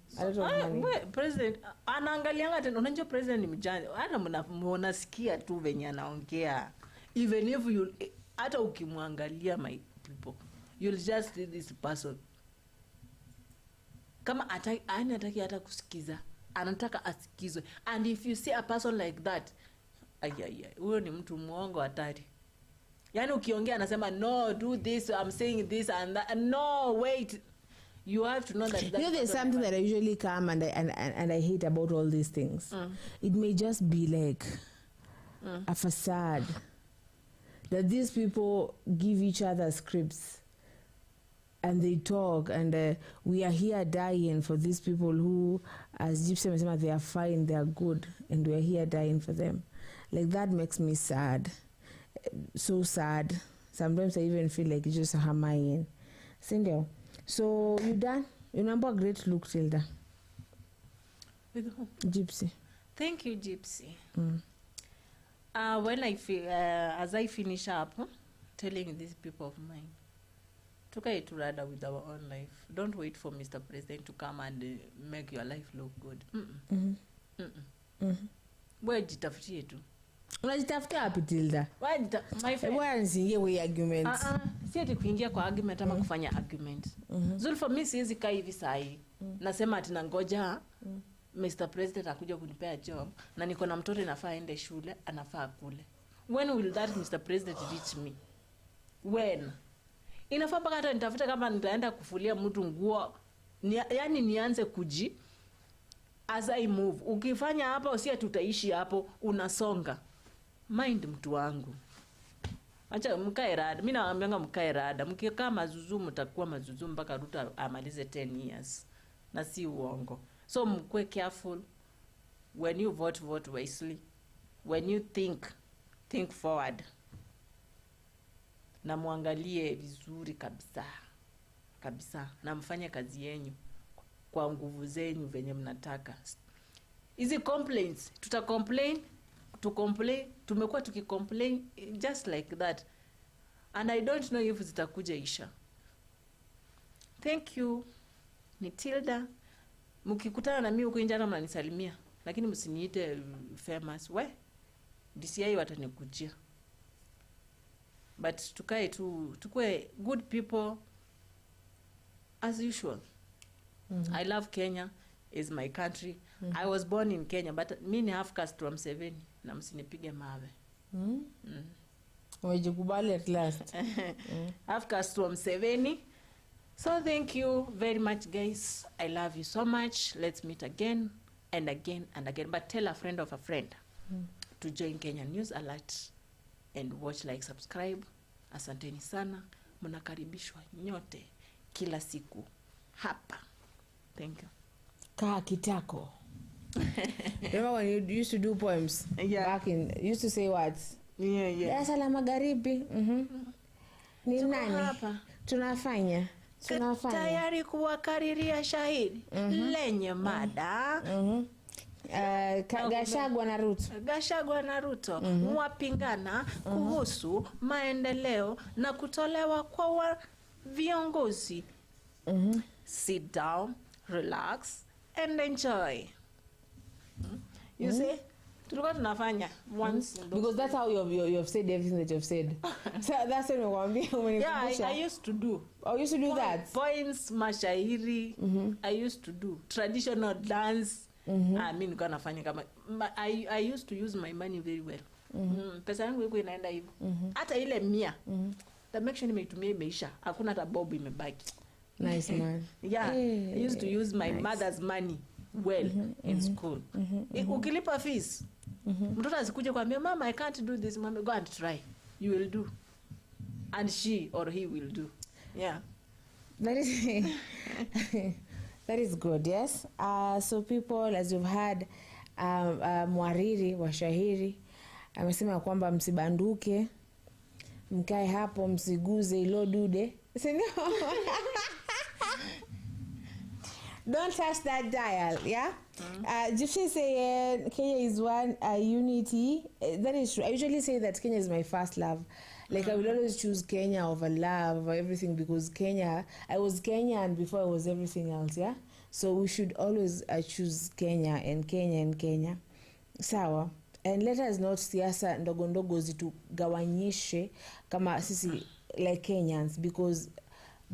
President anaangalianga tena, unajua president ni mjanja. Hata mnasikia tu venye anaongea. Even if you hata ukimwangalia, my people, you'll just see this person kama anataki hata kusikiza, anataka asikizwe. And if you see a person like that, huyo ni mtu muongo hatari. Yani ukiongea anasema no, do this, I'm saying this and that. No, wait, you have to know that. You know, there's something that I usually come and I hate about all these things. It may just be like a facade that these people give each other scripts and they talk, and we are here dying for these people who, as Gypsy said, they are fine, they are good, and we are here dying for them. Like, that makes me sad. So sad. Sometimes I even feel like it's just a hammer. Cindy, so you done? You remember a great look, Tilda? With who? Gypsy. Thank you, Gypsy. When I feel, as I finish up telling these people of mine, tukae tu rather with our own life. Don't wait for Mr. President to come and make your life look good. Wewe jitafutie tu. Unajitafutia wapi, Tilda? My friend, wewe nsingie we arguments. Si ati kuingia kwa argument ama kufanya argument. Zulfa, mimi siwezi kaa hivi saa hii. Nasema ati nangoja Mr. President akuja kunipea job na niko na mtoto inafaa aende shule, anafaa kule. When will that Mr. President reach me? When? Inafaa mpaka hata nitafuta kama nitaenda kufulia mtu nguo, yani nianze as I move. Ukifanya hapa usia tutaishi hapo, unasonga. Mind mtu wangu. Acha mkae rada. Mimi naambianga mkae rada. Mkikaa mazuzu mtakuwa mazuzu mpaka Ruto amalize 10 years. Na si uongo. So mkwe careful. When you vote wisely. When you think forward. Na muangalie vizuri kabisa. Na mfanye kazi yenyu. kwa nguvu zenyu venye mnataka. Hizi complaints to complain tumekuwa tukicomplain just like that, and I don't know if zitakuja isha. Thank you. Ni Tilda. Mkikutana na mimi huko nje mnanisalimia, lakini msiniite famous. DCI watanikujia. But tukae tu, tukue good people as usual. I love Kenya, is my country. I was born in Kenya, but mi ni half caste from 7 na msinipige mawe. Umejikubali at last. Half caste from 7. So thank you very much, guys. I love you so much. Let's meet again and again and again. But tell a friend of a friend to join Kenya News Alert and watch, like, subscribe. Asanteni sana. Mnakaribishwa nyote kila siku hapa. Thank you. Kaa kitako. Remember when you used to do poems? Yeah. Back in, you used to say what? Yeah. Darasa la magharibi. Ni nani? Hapa. Tunafanya. Tayari kuwakariria shahidi lenye mada. Gachagua na Ruto. Gachagua na Ruto mwapingana kuhusu maendeleo na kutolewa kwa viongozi. Sit down, relax and enjoy. You see? Tulikuwa tunafanya once. Because that's how you have said everything that you've said. So that's when I used to do. Oh, you used to do that? Poems, mashairi. I used to do traditional dance. I mean, I used to use my money very well. Pesa yangu iko inaenda hivyo. Hata ile 100. The make sure nimeitumia imeisha. Hakuna hata bob imebaki. Nice man. Yeah, I used to use my mother's money well in school. Ukilipa fees. Mtoto asikuje kwambia mama I can't do this, mama go and try. You will do. And she or he will do. Yeah. That is that is good, yes. So people, as you've heard, mwariri wa shahiri amesema kwamba msibanduke, mkae hapo, msiguze ilo dude. Don't touch that dial, yeah? Just say Kenya is one unity. That is true. I usually say that Kenya is my first love. Like I will always choose Kenya over love, over everything, because Kenya, I was Kenyan before I was everything else, yeah? So we should always choose Kenya and Kenya and Kenya. Sawa. And let us not siasa ndogo ndogo zitugawanyishe kama sisi like Kenyans, because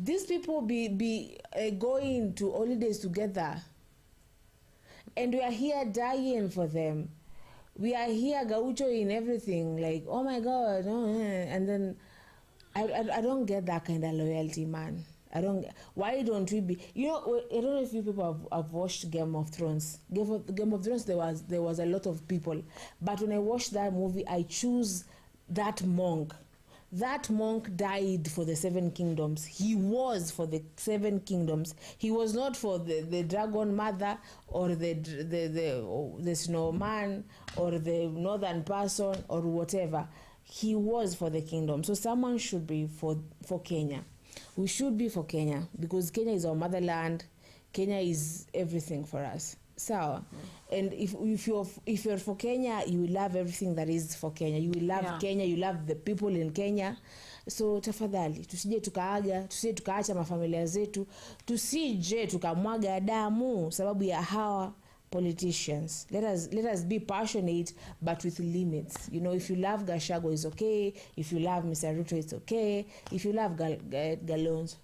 these people be going to holidays together, and we are here dying for them. We are here gaucho in everything, like, oh my God, and then I don't get that kind of loyalty, man. Why don't we be, I don't know if you people have watched Game of Thrones. Game of Thrones, there was a lot of people, but when I watched that movie, I choose that monk. That monk died for the 7 kingdoms. He was for the 7 kingdoms. He was not for the dragon mother or the snowman or the northern person or whatever. He was for the kingdom. So someone should be for Kenya. We should be for Kenya, because Kenya is our motherland. Kenya is everything for us. So, and if you're for Kenya, you will love everything that is for Kenya. You will love Kenya, you love the people in Kenya. So tafadhali tusije tukaaga, tusije tukaacha mafamilia zetu, tusije tukamwaga damu sababu ya hawa politicians. Let us be passionate, but with limits. If you love Gachagua, it's okay. If you love Mr. Ruto, it's okay. If you love Kalonzo,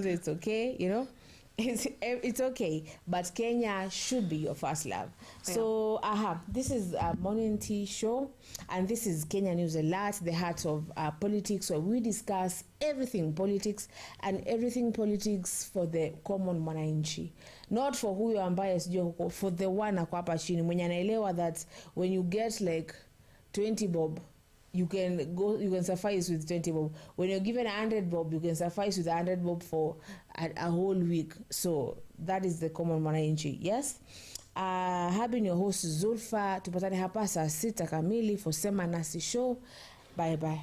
it's okay. It's okay, but Kenya should be your first love. So this is a morning tea show, and this is Kenya News Alert, the heart of politics, where we discuss everything politics and everything politics for the common mwananchi, not for huyo ambaye sijui, for the one ako hapa chini mwenye anaelewa that when you get like 20 bob, you can suffice with 20 bob. When you're given 100 bob, you can suffice with 100 bob for a whole week. So that is the common mwananchi. Yes. Have been your host Zulfa. Tupatane hapa saa 6 kamili for Sema Nasi Show. Bye bye.